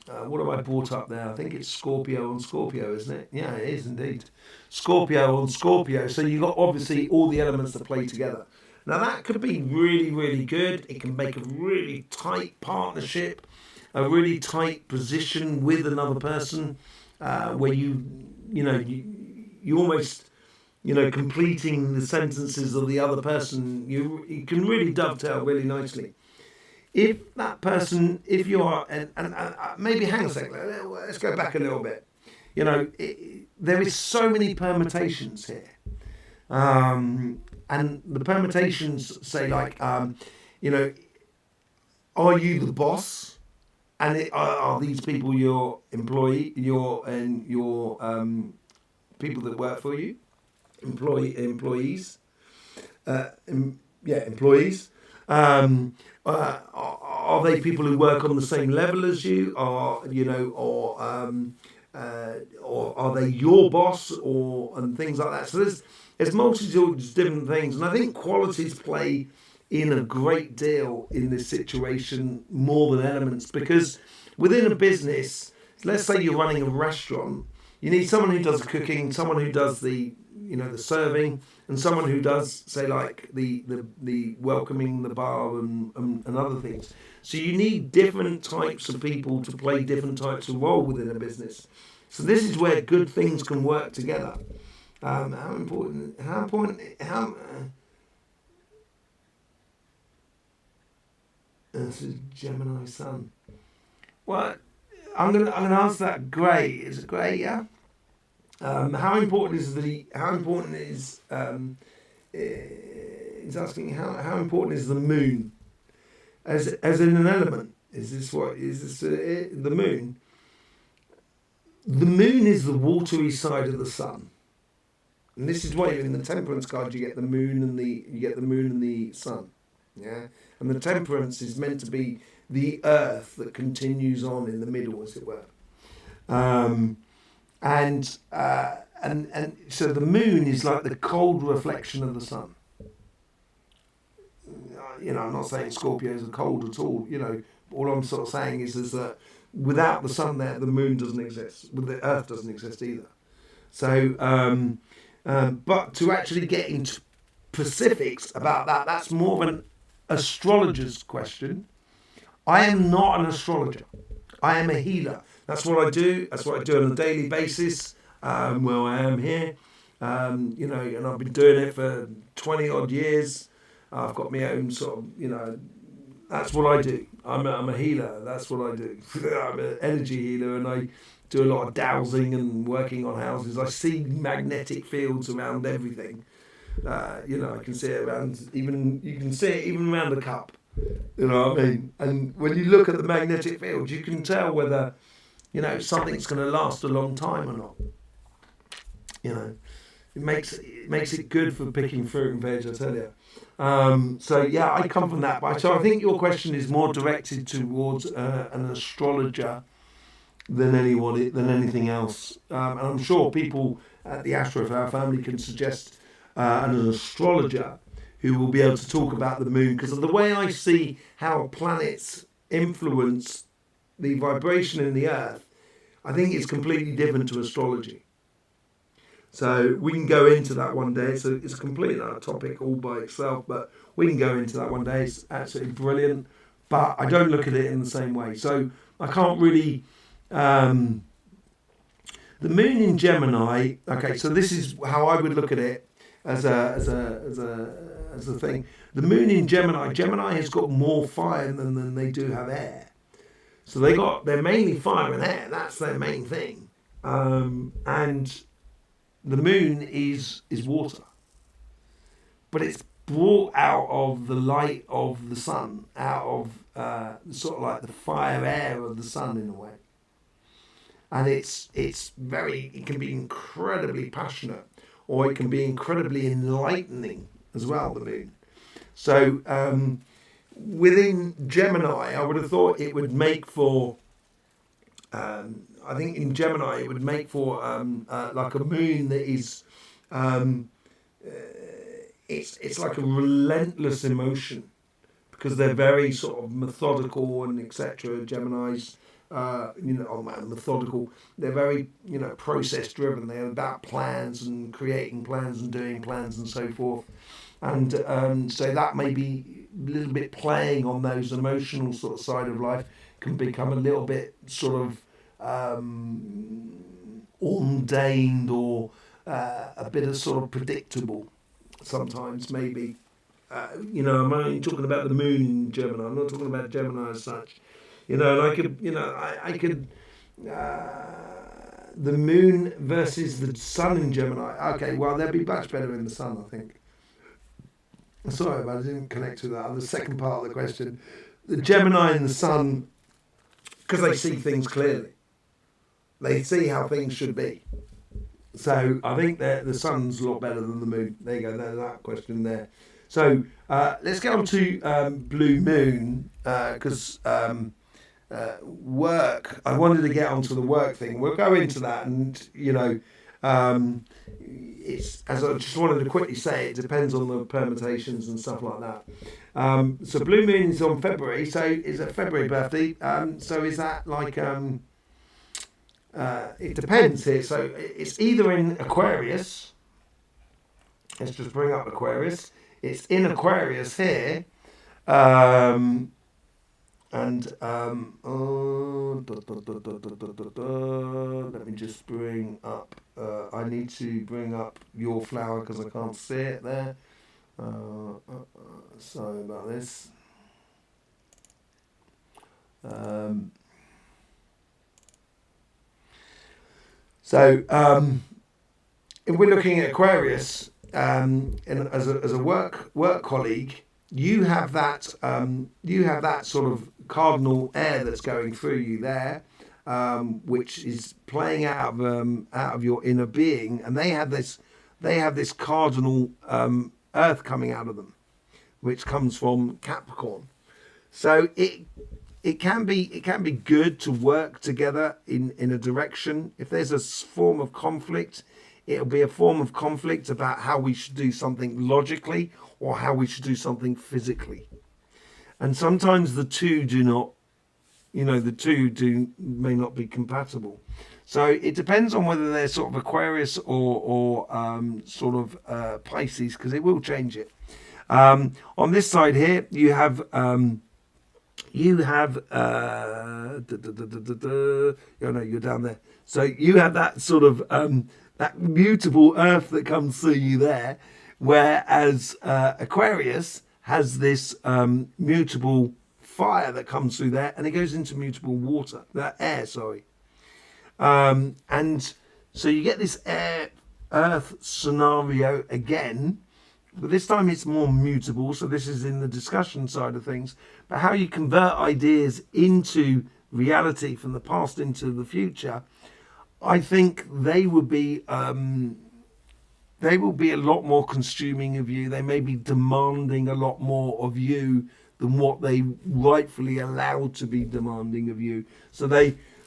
What have I brought up there? I think it's Scorpio on Scorpio, isn't it? Yeah, it is indeed. Scorpio on Scorpio. So you've got obviously all the elements that play together. Now that could be really, really good. It can make a really tight partnership, a really tight position with another person, where you almost, completing the sentences of the other person. You can really dovetail really nicely. If that person, if you are, and maybe hang on a second, let's go back a little bit. There is so many permutations here. And the permutations say like, are you the boss? are these people your people that work for you, employees? Employees. Are they people who work on the same level as you, or are they your boss, and things like that? So there's multitudes of different things, and I think qualities play in a great deal in this situation more than elements, because within a business, let's say you're running a restaurant, you need someone who does the cooking, someone who does the serving, and someone who does, say, like the welcoming the bar and other things. So you need different types of people to play different types of role within a business. So this is where good things can work together. This is Gemini Sun. Well, I'm gonna answer that. Grey, is it grey? Yeah. How important is he's asking how important is the moon as in an element? Is this the moon? The moon is the watery side of the sun, and this is why in the Temperance card you get the moon and the sun, yeah. And the Temperance is meant to be the earth that continues on in the middle, as it were. And so the moon is like the cold reflection of the sun. I'm not saying Scorpios are cold at all. All I'm sort of saying is that without the sun there, the moon doesn't exist. Well, the earth doesn't exist either. So, but to actually get into specifics about that, that's more of an astrologer's question. I am not an astrologer. I am a healer. That's what I do. That's what I do on a daily basis. Where I am here, and I've been doing it for 20 odd years. I've got my own sort of, that's what I do. I'm a healer. That's what I do. I'm an energy healer, and I do a lot of dowsing and working on houses. I see magnetic fields around everything. I can see it around, you can see it even around a cup. You know what I mean? And when you look at the magnetic field, you can tell whether, something's going to last a long time or not. It makes it good for picking fruit and veg, I tell you. So yeah, I come from that. So I think your question is more directed towards an astrologer than anything else. And I'm sure people at the Astroflower family can suggest an astrologer who will be able to talk about the moon, because of the way I see how planets influence the vibration in the earth, I think it's completely different to astrology. So we can go into that one day. So it's a complete other topic all by itself, but we can go into that one day. It's absolutely brilliant, but I don't look at it in the same way. So I can't really. The moon in Gemini. Okay, so this is how I would look at it as a thing. The moon in Gemini. Gemini has got more fire than they do have air. So they're mainly fire and air. That's their main thing. And the moon is water, but it's brought out of the light of the sun, out of sort of like the fire air of the sun in a way. And it can be incredibly passionate, or it can be incredibly enlightening as well, the moon. So within Gemini, I would have thought it would make for I think in Gemini it would make for like a moon that is it's like a relentless emotion, because they're very sort of methodical and etc. Geminis, methodical. They're very process driven. They're about plans and creating plans and doing plans and so forth. And so that may be a little bit playing on those emotional sort of side of life, can become a little bit sort of ordained, or a bit of sort of predictable sometimes, maybe. I'm only talking about the moon in Gemini. I'm not talking about Gemini as such. And I could the moon versus the sun in Gemini. Okay, well, they'd be much better in the sun, I think. Sorry, but I didn't connect to that. The second part of the question, the Gemini and the sun. because they see things clearly. They see how things should be. So I think the sun's a lot better than the moon. There you go, there's that question there. So let's get on to Blue Moon, because work, I wanted to get onto the work thing. We'll go into that, and you know, it's, as I just wanted to quickly say, it depends on the permutations and stuff like that. So Blue Moon is on February, so it's a February birthday. So is that like it depends here. So it's either in Aquarius. Let's just bring up Aquarius. It's in Aquarius here. Let me just bring up. I need to bring up your flower because I can't see it there. Sorry about this. If we're looking at Aquarius, and as a work colleague, you have that sort of cardinal air that's going through you there, which is playing out of your inner being, and they have this cardinal earth coming out of them, which comes from Capricorn. So it can be good to work together in a direction. If there's a form of conflict, it'll be a form of conflict about how we should do something logically or how we should do something physically. And sometimes the two do not, may not be compatible. So it depends on whether they're sort of Aquarius or Pisces, because it will change it. On this side here, you have you're down there. So you have that sort of that mutable earth that comes through you there, whereas Aquarius has this mutable fire that comes through there, and it goes into mutable air. And so you get this earth scenario again, but this time it's more mutable. So this is in the discussion side of things, but how you convert ideas into reality from the past into the future, I think they will be a lot more consuming of you. They may be demanding a lot more of you than what they rightfully allowed to be demanding of you. So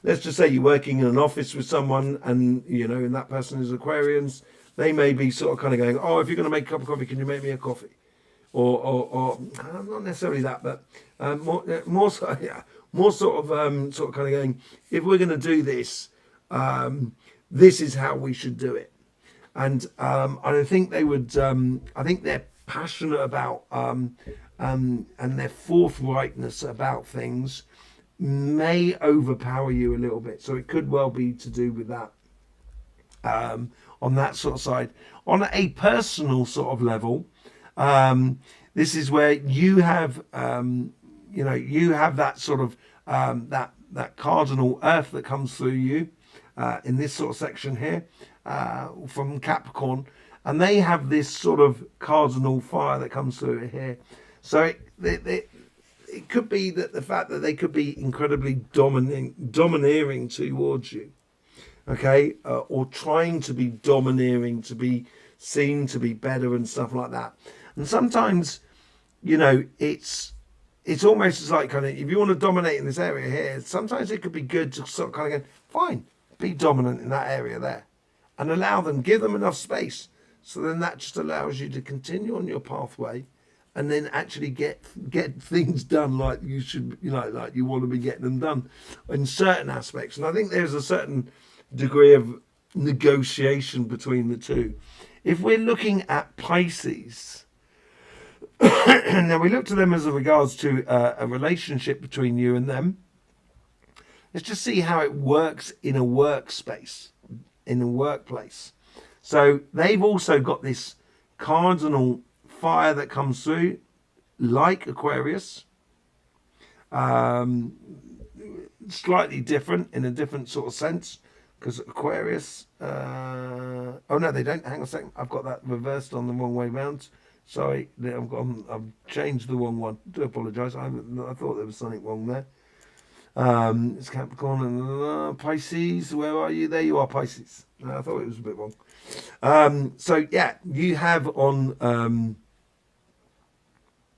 let's just say you're working in an office with someone, and and that person is Aquarians. They may be sort of kind of going, oh, if you're going to make a cup of coffee, can you make me a coffee? Or not necessarily that, but more sort of kind of going, if we're going to do this, this is how we should do it. And I think they would. I think they're passionate about and their forthrightness about things may overpower you a little bit. So it could well be to do with that. On that sort of side, on a personal sort of level, this is where you have, you have that sort of that cardinal earth that comes through you in this sort of section here from Capricorn, and they have this sort of cardinal fire that comes through it here. So it could be that the fact that they could be incredibly domineering towards you. Okay, or trying to be domineering, to be seen to be better and stuff like that. And sometimes, it's almost as like kind of, if you want to dominate in this area here, sometimes it could be good to sort of kind of go, fine, be dominant in that area there, and allow them, give them enough space. So then that just allows you to continue on your pathway, and then actually get things done like you should, like you want to be getting them done in certain aspects. And I think there's a certain degree of negotiation between the two. If we're looking at Pisces, now we look to them as regards to a relationship between you and them. Let's just see how it works in a workspace, in a workplace. So they've also got this cardinal fire that comes through, like Aquarius. Slightly different in a different sort of sense. Because Aquarius, oh no, they don't. Hang on a second. I've got that reversed on the wrong way round. Sorry, I've changed the wrong one. I do apologise. I thought there was something wrong there. It's Capricorn and Pisces. Where are you? There you are, Pisces. I thought it was a bit wrong. So yeah, you have on.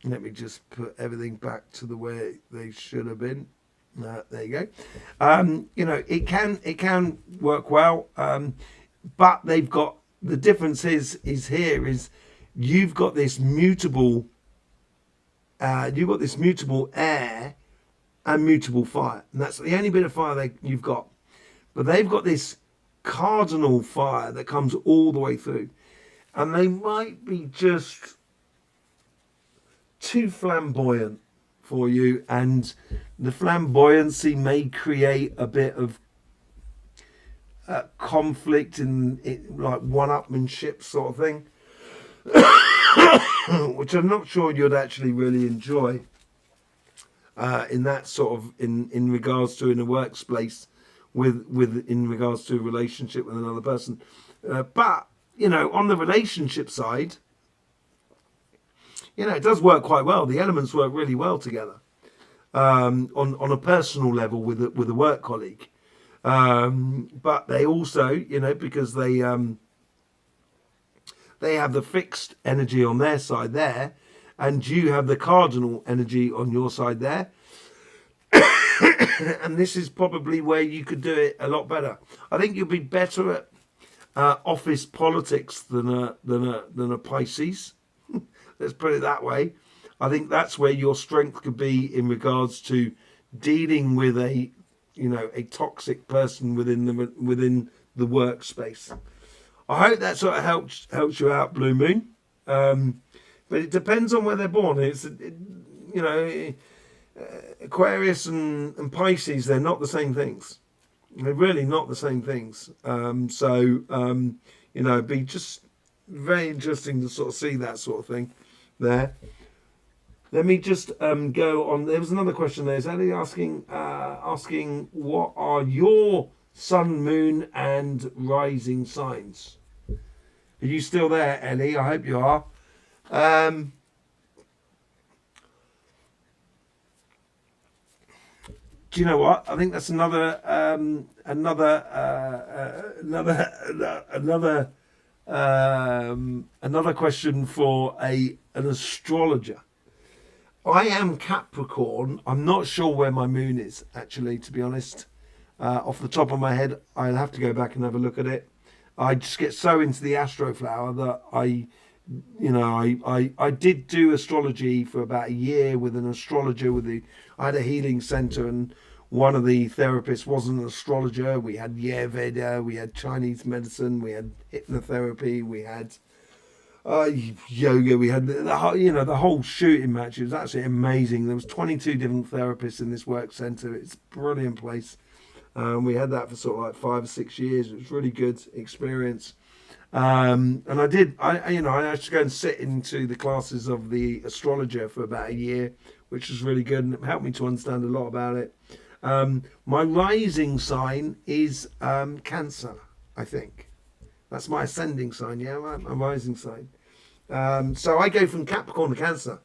Let me just put everything back to the way they should have been. There you go. You know, it can work well, but they've got the difference is here is you've got this mutable air and mutable fire, and that's the only bit of fire you've got. But they've got this cardinal fire that comes all the way through, and they might be just too flamboyant for you, and the flamboyancy may create a bit of conflict in like one-upmanship sort of thing, which I'm not sure you'd actually really enjoy in that sort of in regards to in a workplace with in regards to a relationship with another person. But you know, on the relationship side, you know, it does work quite well. The elements work really well together on a personal level with a work colleague. But they also, you know, because they have the fixed energy on their side there, and you have the cardinal energy on your side there. And this is probably where you could do it a lot better. I think you'll be better at office politics than a Pisces. Let's put it that way. I think that's where your strength could be in regards to dealing with a toxic person within the workspace. I hope that sort of helps you out, Blue Moon. But it depends on where they're born. Aquarius and Pisces, they're not the same things. They're really not the same things. It'd be just very interesting to sort of see that sort of thing there. Let me just go on. There was another question there. Is Ellie asking what are your sun, moon, and rising signs? Are you still there, Ellie? I hope you are. Do you know what? I think that's another question for an astrologer. I am Capricorn. I'm not sure where my moon is, actually, to be honest. Off the top of my head, I'll have to go back and have a look at it. I just get so into the Astroflower that I did do astrology for about a year with an astrologer. I had a healing center, and one of the therapists wasn't an astrologer. We had Ayurveda, we had Chinese medicine, we had hypnotherapy, we had yoga, we had the whole shooting match. It was actually amazing. There was 22 different therapists in this work center. It's a brilliant place. We had that for sort of like 5 or 6 years. It was really good experience. And I used to go and sit into the classes of the astrologer for about a year, which was really good, and it helped me to understand a lot about it. My rising sign is Cancer, I think. That's my ascending sign, yeah, my rising sign. So I go from Capricorn to Cancer.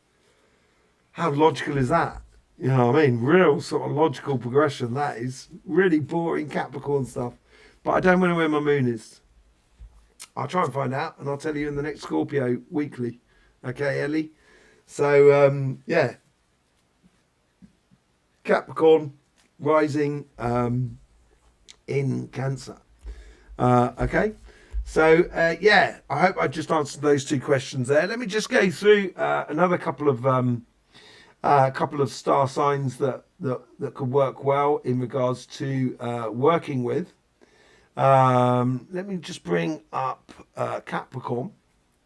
How logical is that? You know what I mean? Real sort of logical progression. That is really boring Capricorn stuff. But I don't know where my moon is. I'll try and find out, and I'll tell you in the next Scorpio weekly. Okay, Ellie? So, yeah. Capricorn rising in Cancer. Okay? So, yeah, I hope I just answered those two questions there. Let me just go through another couple of star signs that could work well in regards to working with. Let me just bring up Capricorn.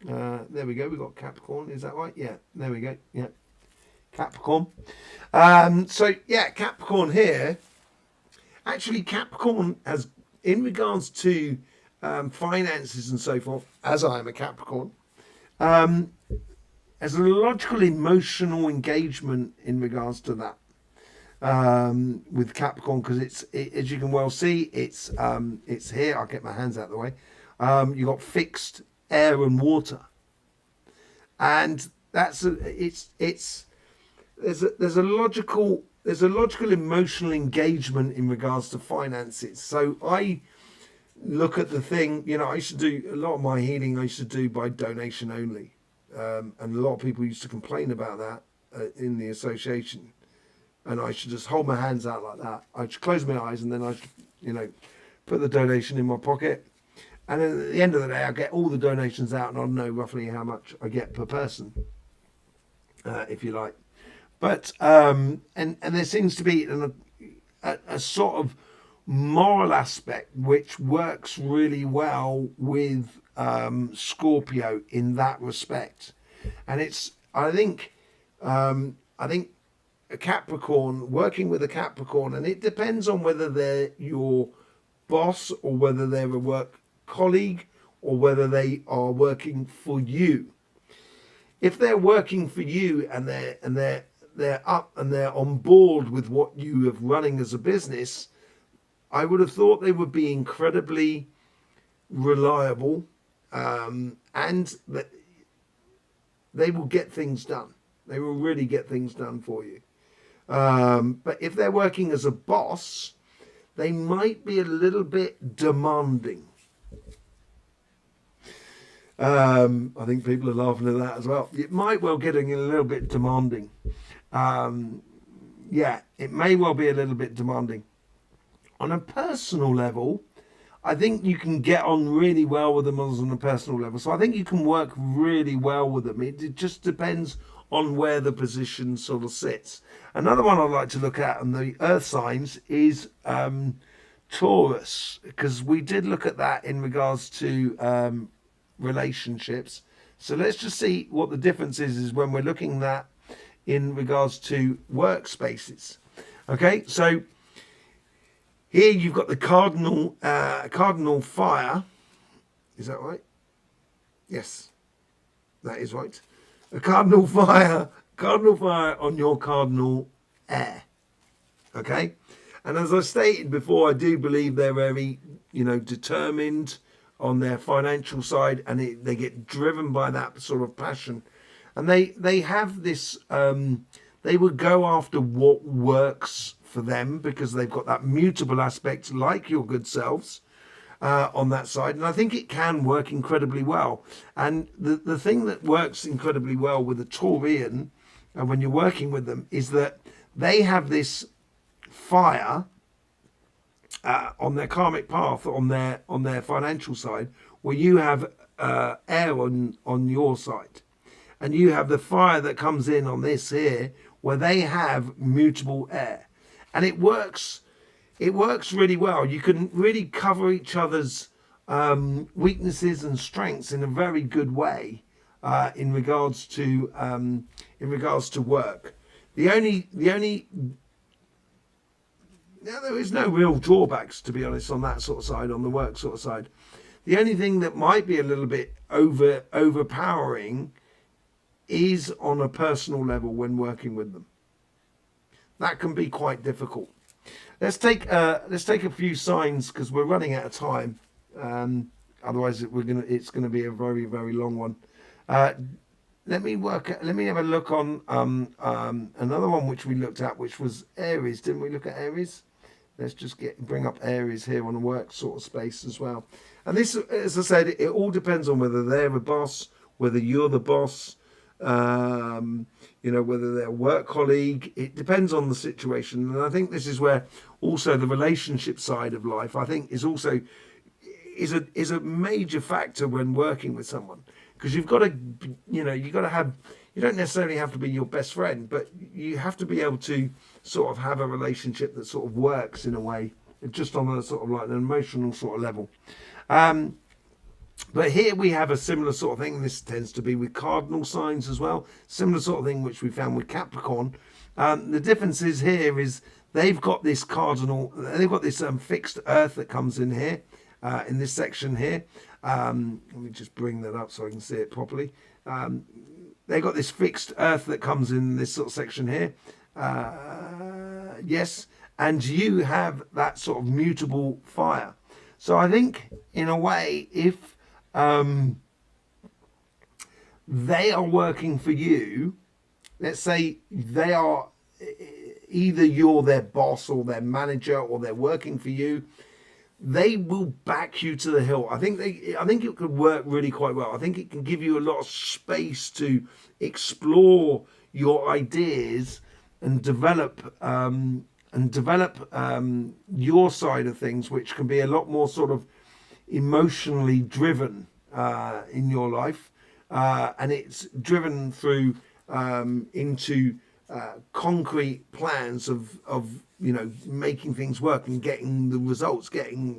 There we go. We've got Capricorn. Is that right? Yeah. There we go. Yeah. Capricorn. So, yeah, Capricorn here. Actually, Capricorn has, in regards to finances and so forth, as I am a Capricorn, as a logical emotional engagement in regards to that with Capricorn, because it's as you can well see, it's here. I'll get my hands out of the way. You've got fixed air and water, and there's a logical there's a logical emotional engagement in regards to finances. So I look at the thing, you know, I used to do a lot of my healing, I used to do by donation only. And a lot of people used to complain about that in the association. And I should just hold my hands out like that. I should close my eyes and then I should, you know, put the donation in my pocket. And then at the end of the day, I get all the donations out and I'll know roughly how much I get per person, if you like. But, and there seems to be a sort of moral aspect which works really well with Scorpio in that respect. And it's, I think a Capricorn, working with a Capricorn, and it depends on whether they're your boss or whether they're a work colleague or whether they are working for you. If they're working for you and they're up and they're on board with what you have running as a business, I would have thought they would be incredibly reliable, and that they will get things done. They will really get things done for you. But if they're working as a boss, they might be a little bit demanding. I think people are laughing at that as well. It might well get a little bit demanding. Yeah, it may well be a little bit demanding. On a personal level, I think you can get on really well with them on a personal level. So I think you can work really well with them. It just depends on where the position sort of sits. Another one I'd like to look at on the earth signs is Taurus, because we did look at that in regards to relationships. So let's just see what the difference is when we're looking at that in regards to workspaces. Okay, so here you've got the cardinal fire. Is that right? Yes, that is right. A cardinal fire on your cardinal air. Okay, and as I stated before, I do believe they're very, you know, determined on their financial side, and they get driven by that sort of passion, and they have this. They would go after what works for them because they've got that mutable aspect, like your good selves, on that side. And I think it can work incredibly well. And the thing that works incredibly well with a Taurian, when you're working with them, is that they have this fire on their karmic path, on their financial side, where you have air on your side. And you have the fire that comes in on this here, where they have mutable air. And it works really well. You can really cover each other's weaknesses and strengths in a very good way in regards to work. There is no real drawbacks, to be honest, on that sort of side, on the work sort of side. The only thing that might be a little bit overpowering is on a personal level when working with them. That can be quite difficult. Let's take a few signs because we're running out of time. Otherwise, it's gonna be a very, very long one. Let me have a look on another one which we looked at, which was Aries. Didn't we look at Aries? Let's just bring up Aries here on a work sort of space as well. And this, as I said, it all depends on whether they're a boss, whether you're the boss. You know, whether they're a work colleague. It depends on the situation. And I think this is where also the relationship side of life, I think, is also is a major factor when working with someone, because you've got to, you know, you've got to have, you don't necessarily have to be your best friend, but you have to be able to sort of have a relationship that sort of works in a way, just on a sort of like an emotional sort of level. But here we have a similar sort of thing. This tends to be with cardinal signs as well. Similar sort of thing which we found with Capricorn. The difference is here is they've got this fixed earth that comes in here, in this section here. Let me just bring that up so I can see it properly. They've got this fixed earth that comes in this sort of section here. Yes, and you have that sort of mutable fire. So I think, in a way, if they are working for you, let's say they are, either you're their boss or their manager or they're working for you, they will back you to the hill. I think it could work really quite well. I think it can give you a lot of space to explore your ideas and develop your side of things, which can be a lot more sort of emotionally driven in your life, and it's driven through into concrete plans of making things work and getting the results,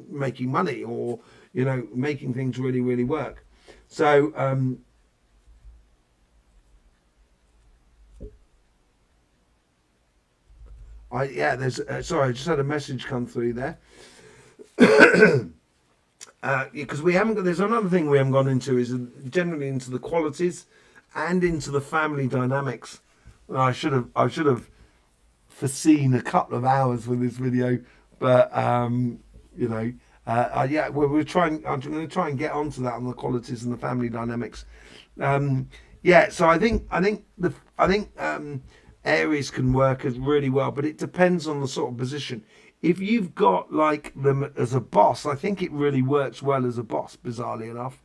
making money, or making things really, really work. So there's sorry, I just had a message come through there. Because we haven't. There's another thing we haven't gone into, is generally into the qualities and into the family dynamics. I should have foreseen a couple of hours for this video, but we're trying. I'm going to try and get onto that on the qualities and the family dynamics. So I think Aries can work really well, but it depends on the sort of position. If you've got like them as a boss, I think it really works well as a boss, bizarrely enough,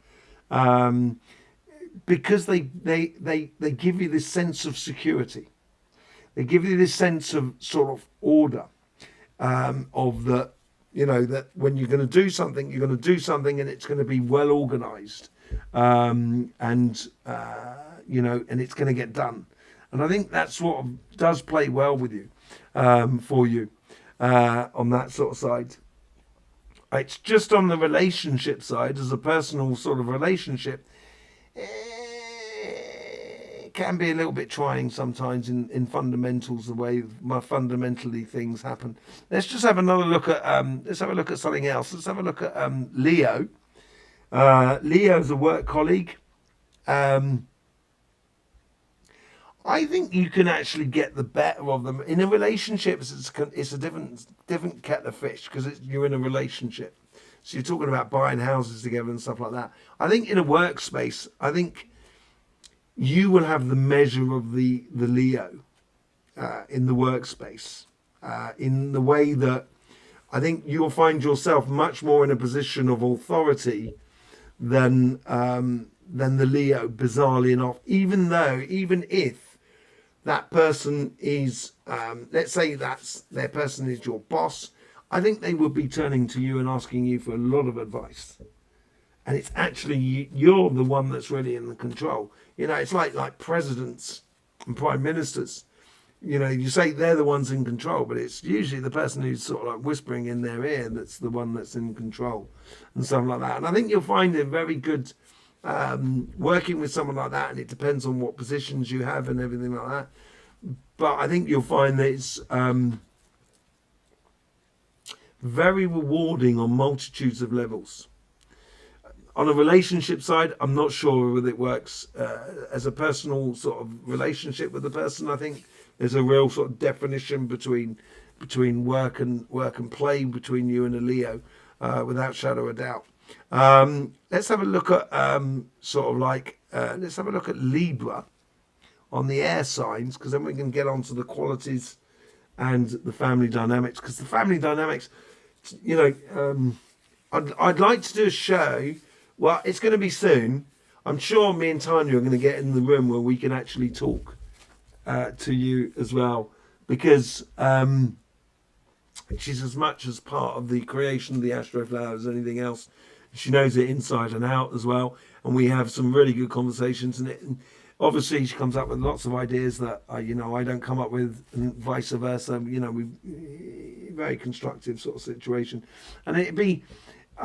because they give you this sense of security. They give you this sense of sort of order, of that when you're going to do something, you're going to do something, and it's going to be well organised, and it's going to get done. And I think that sort of does play well with you, for you. On that sort of side. It's just on the relationship side, as a personal sort of relationship, it can be a little bit trying sometimes in fundamentals, the way fundamentally things happen. Let's just have another look at something else. Let's have a look at Leo. Leo is a work colleague. I think you can actually get the better of them in a relationship. It's a different kettle of fish, because you're in a relationship. So you're talking about buying houses together and stuff like that. I think in a workspace, I think you will have the measure of the Leo in the workspace, in the way that I think you'll find yourself much more in a position of authority than the Leo, bizarrely enough. Even if that person is, let's say their person is your boss, I think they would be turning to you and asking you for a lot of advice. And it's actually you're the one that's really in the control. It's like presidents and prime ministers. You say they're the ones in control, but it's usually the person who's sort of like whispering in their ear that's the one that's in control, and something like that. And I think you'll find it very good working with someone like that, and it depends on what positions you have and everything like that. But I think you'll find that it's very rewarding on multitudes of levels. On a relationship side, I'm not sure whether it works as a personal sort of relationship with the person. I think there's a real sort of definition between work and play between you and a Leo, without shadow of doubt. Let's have a look at let's have a look at Libra on the air signs, because then we can get on to the qualities and the family dynamics. Because the family dynamics, I'd like to do a show. Well, it's going to be soon. I'm sure me and Tanya are going to get in the room where we can actually talk to you as well, because she's as much as part of the creation of the Astroflower as anything else. She knows it inside and out as well, and we have some really good conversations in it. And obviously, she comes up with lots of ideas that I don't come up with, and vice versa. We very constructive sort of situation, and I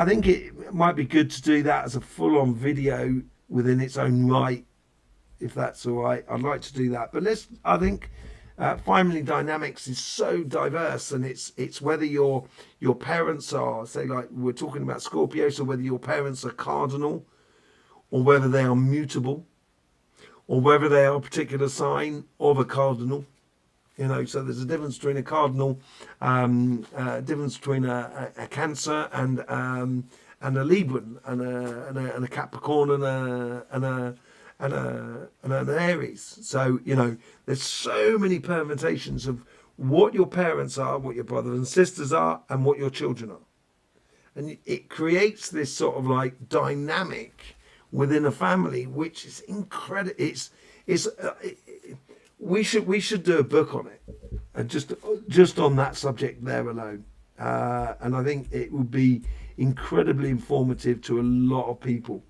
think it might be good to do that as a full-on video within its own right, if that's all right. I'd like to do that, but I think family dynamics is so diverse, and it's whether your parents are, say, like we're talking about Scorpio, so whether your parents are cardinal, or whether they are mutable, or whether they are a particular sign of a cardinal. So there's a difference between a cardinal, difference between a Cancer and a Libra, and a Capricorn and an Aries. So there's so many permutations of what your parents are, what your brothers and sisters are, and what your children are. And it creates this sort of like dynamic within a family, which is incredible. We should do a book on it, and just on that subject there alone. And I think it would be incredibly informative to a lot of people,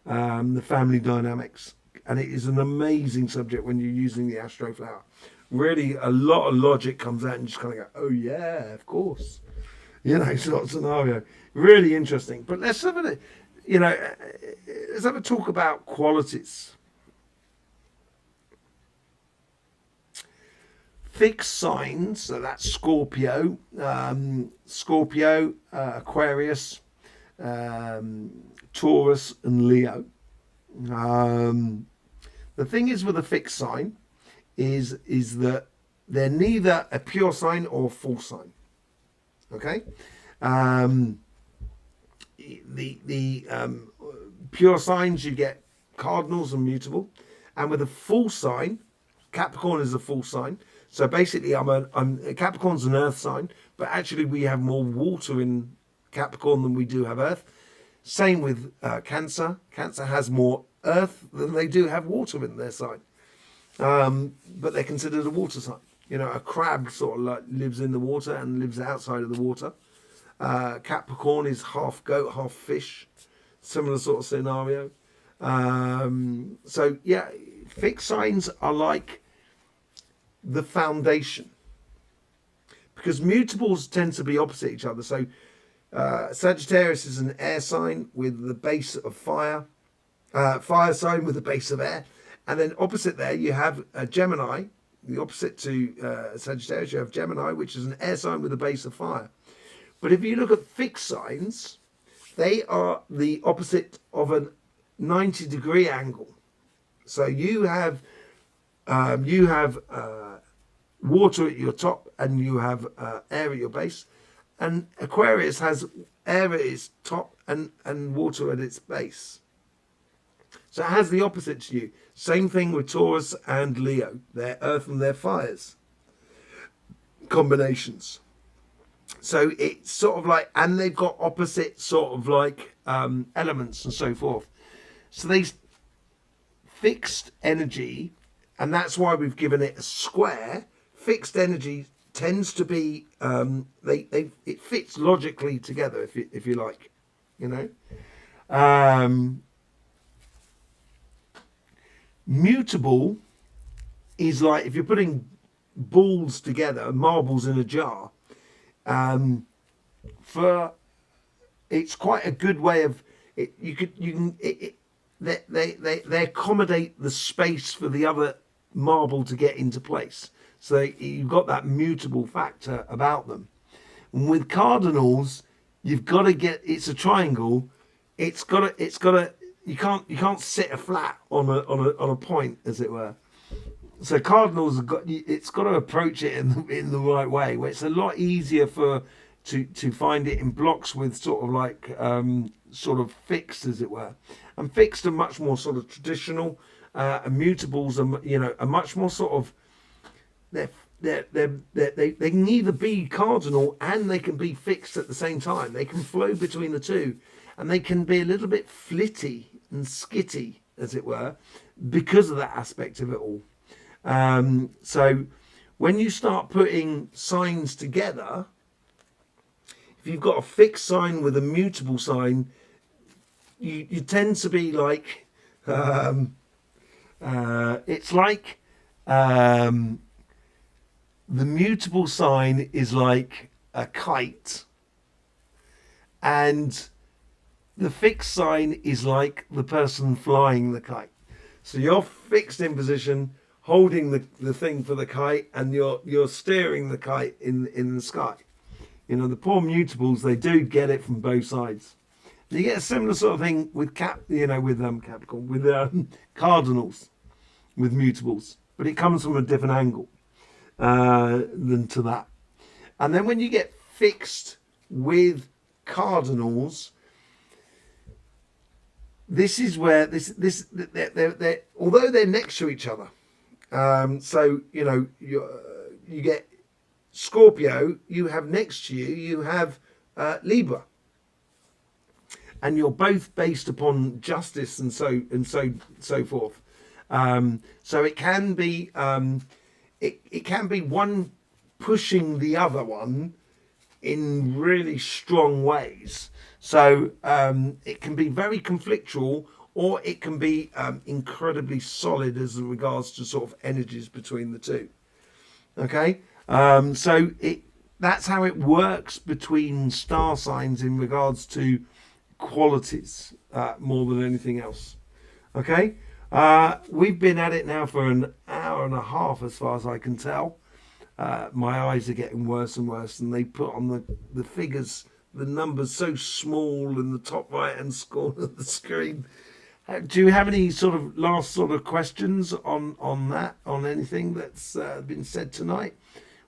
the family dynamics. And it is an amazing subject when you're using the Astroflower. Really, a lot of logic comes out and you just kind of go, oh yeah, of course. Sort of scenario. Really interesting. But let's have a talk about qualities. Fixed signs, so that's Scorpio, Aquarius, Taurus, and Leo. The thing is with a fixed sign is that they're neither a pure sign or a false sign. Okay, the pure signs, you get cardinals and mutable, and with a full sign, Capricorn is a full sign. So basically, Capricorn's an earth sign, but actually we have more water in Capricorn than we do have earth. Same with Cancer. Cancer has more earth than they do have water in their sign. But they're considered a water sign. A crab sort of like lives in the water and lives outside of the water. Capricorn is half goat, half fish. Similar sort of scenario. So yeah, fixed signs are like the foundation, because mutables tend to be opposite each other. So Sagittarius is an air sign with the base of fire, fire sign with the base of air, and then opposite there you have Gemini. The opposite to Sagittarius, you have Gemini, which is an air sign with a base of fire. But if you look at fixed signs, they are the opposite of a 90-degree angle. So you have water at your top and you have air at your base. And Aquarius has air at its top and water at its base. So it has the opposite to you. Same thing with Taurus and Leo. They're earth and they're fires combinations. So it's sort of like, and they've got opposite sort of like elements and so forth. So they fixed energy, and that's why we've given it a square. Fixed energy tends to be it fits logically together, if you like, Mutable is like if you're putting balls together, marbles in a jar. It's quite a good way of it. They accommodate the space for the other marble to get into place. So you've got that mutable factor about them. And with cardinals, you've got to get, it's a triangle. It's got to, you can't sit a flat on a point, as it were. So cardinals it's got to approach it in the right way, where it's a lot easier to find it in blocks with sort of like sort of fixed, as it were. And fixed are much more sort of traditional. And mutables are much more sort of they can either be cardinal and they can be fixed at the same time. They can flow between the two, and they can be a little bit flitty and skitty, as it were, because of that aspect of it all. So when you start putting signs together, if you've got a fixed sign with a mutable sign, you tend to be like it's like the mutable sign is like a kite, and the fixed sign is like the person flying the kite. So you're fixed in position, holding the thing for the kite, and you're steering the kite in the sky. The poor mutables, they do get it from both sides. You get a similar sort of thing with Capricorn, with cardinals, with mutables, but it comes from a different angle than to that. And then when you get fixed with cardinals, this is where they're although they're next to each other. So you get Scorpio, you have next to you, you have Libra. And you're both based upon justice and so forth. So it can be it can be one pushing the other one in really strong ways. So it can be very conflictual, or it can be incredibly solid as regards to sort of energies between the two. Okay, so that's how it works between star signs in regards to qualities more than anything else. Okay, we've been at it now for an hour and a half as far as I can tell. My eyes are getting worse and worse, and they put on the figures, the numbers so small in the top right hand corner of the screen. Do you have any sort of last sort of questions on that, on anything that's been said tonight?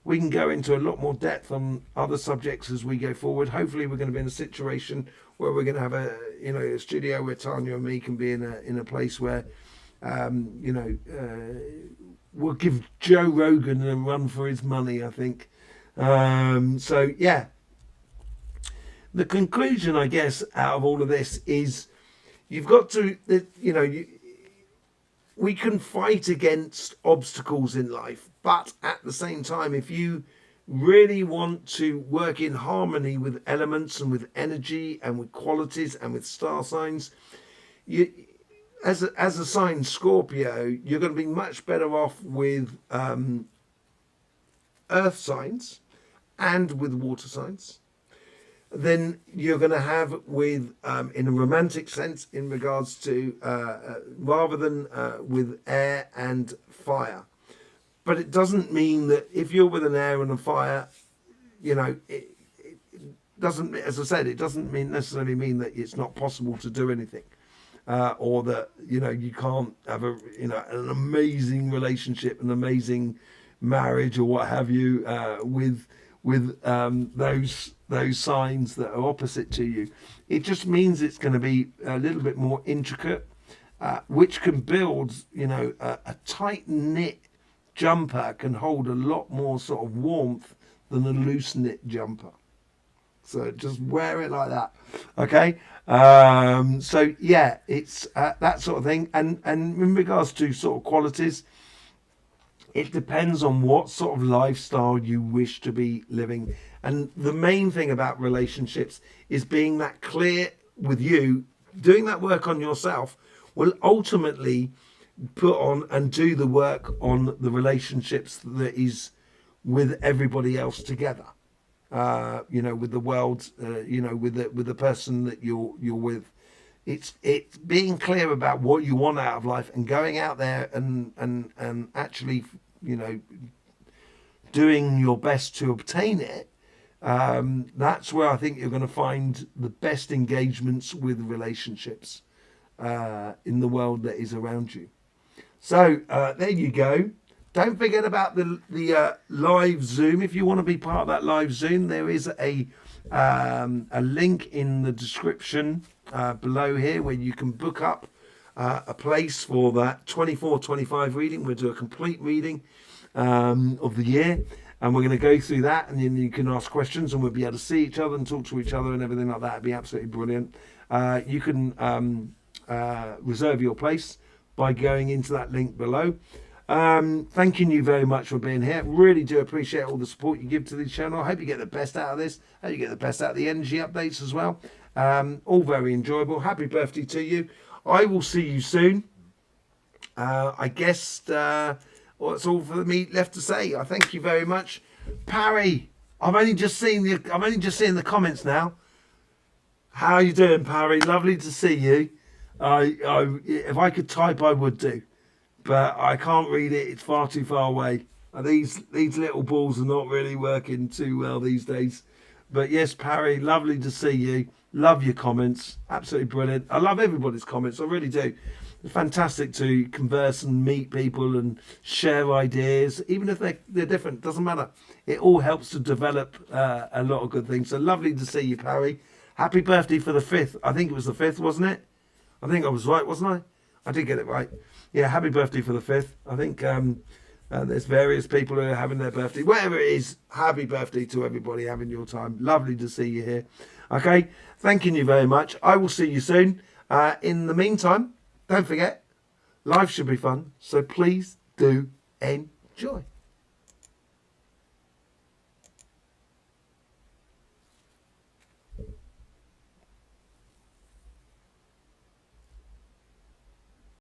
We can go into a lot more depth on other subjects as we go forward. Hopefully we're going to be in a situation where we're going to have a studio where Tanya and me can be in a place where we'll give Joe Rogan a run for his money, I think. So yeah, the conclusion, I guess, out of all of this is you've got to, we can fight against obstacles in life, but at the same time, if you really want to work in harmony with elements and with energy and with qualities and with star signs, as a sign Scorpio, you're going to be much better off with earth signs and with water signs than you're going to have with in a romantic sense in regards to rather than with air and fire. But it doesn't mean that if you're with an air and a fire, it doesn't, as I said, it doesn't necessarily mean that it's not possible to do anything. Or that you can't have an amazing relationship, an amazing marriage, or what have you, with those signs that are opposite to you. It just means it's going to be a little bit more intricate, which can build, a tight knit jumper can hold a lot more sort of warmth than a loose knit jumper. So just wear it like that, okay? So yeah, it's that sort of thing. And in regards to sort of qualities, it depends on what sort of lifestyle you wish to be living. And the main thing about relationships is being that clear with you. Doing that work on yourself will ultimately put on and do the work on the relationships that is with everybody else together. With the world, with the person that you're with. It's being clear about what you want out of life and going out there and actually, doing your best to obtain it. That's where I think you're going to find the best engagements with relationships in the world that is around you. So there you go. Don't forget about the live Zoom. If you want to be part of that live Zoom, there is a link in the description below here where you can book up a place for that 24-25 reading. We'll do a complete reading of the year, and we're going to go through that, and then you can ask questions, and we'll be able to see each other and talk to each other and everything like that. It'd be absolutely brilliant. You can reserve your place by going into that link below. Thanking you very much for being here. Really do appreciate all the support you give to the channel. I hope you get the best out of this. I hope you get the best out of the energy updates as well. All very enjoyable. Happy birthday to you. I will see you soon. I guess that's all for me left to say. I thank you very much. Parry, I've only just seen the comments now. How are you doing, Parry? Lovely to see you. If I could type, I would do. But I can't read it. It's far too far away. These little balls are not really working too well these days. But yes, Parry, lovely to see you. Love your comments. Absolutely brilliant. I love everybody's comments. I really do. It's fantastic to converse and meet people and share ideas. Even if they're different, doesn't matter. It all helps to develop a lot of good things. So lovely to see you, Parry. Happy birthday for the 5th. I think it was the 5th, wasn't it? I think I was right, wasn't I? I did get it right. Yeah, happy birthday for the 5th. I think There's various people who are having their birthday. Whatever it is, happy birthday to everybody having your time. Lovely to see you here. Okay, thanking you very much. I will see you soon. In the meantime, don't forget, life should be fun. So please do enjoy.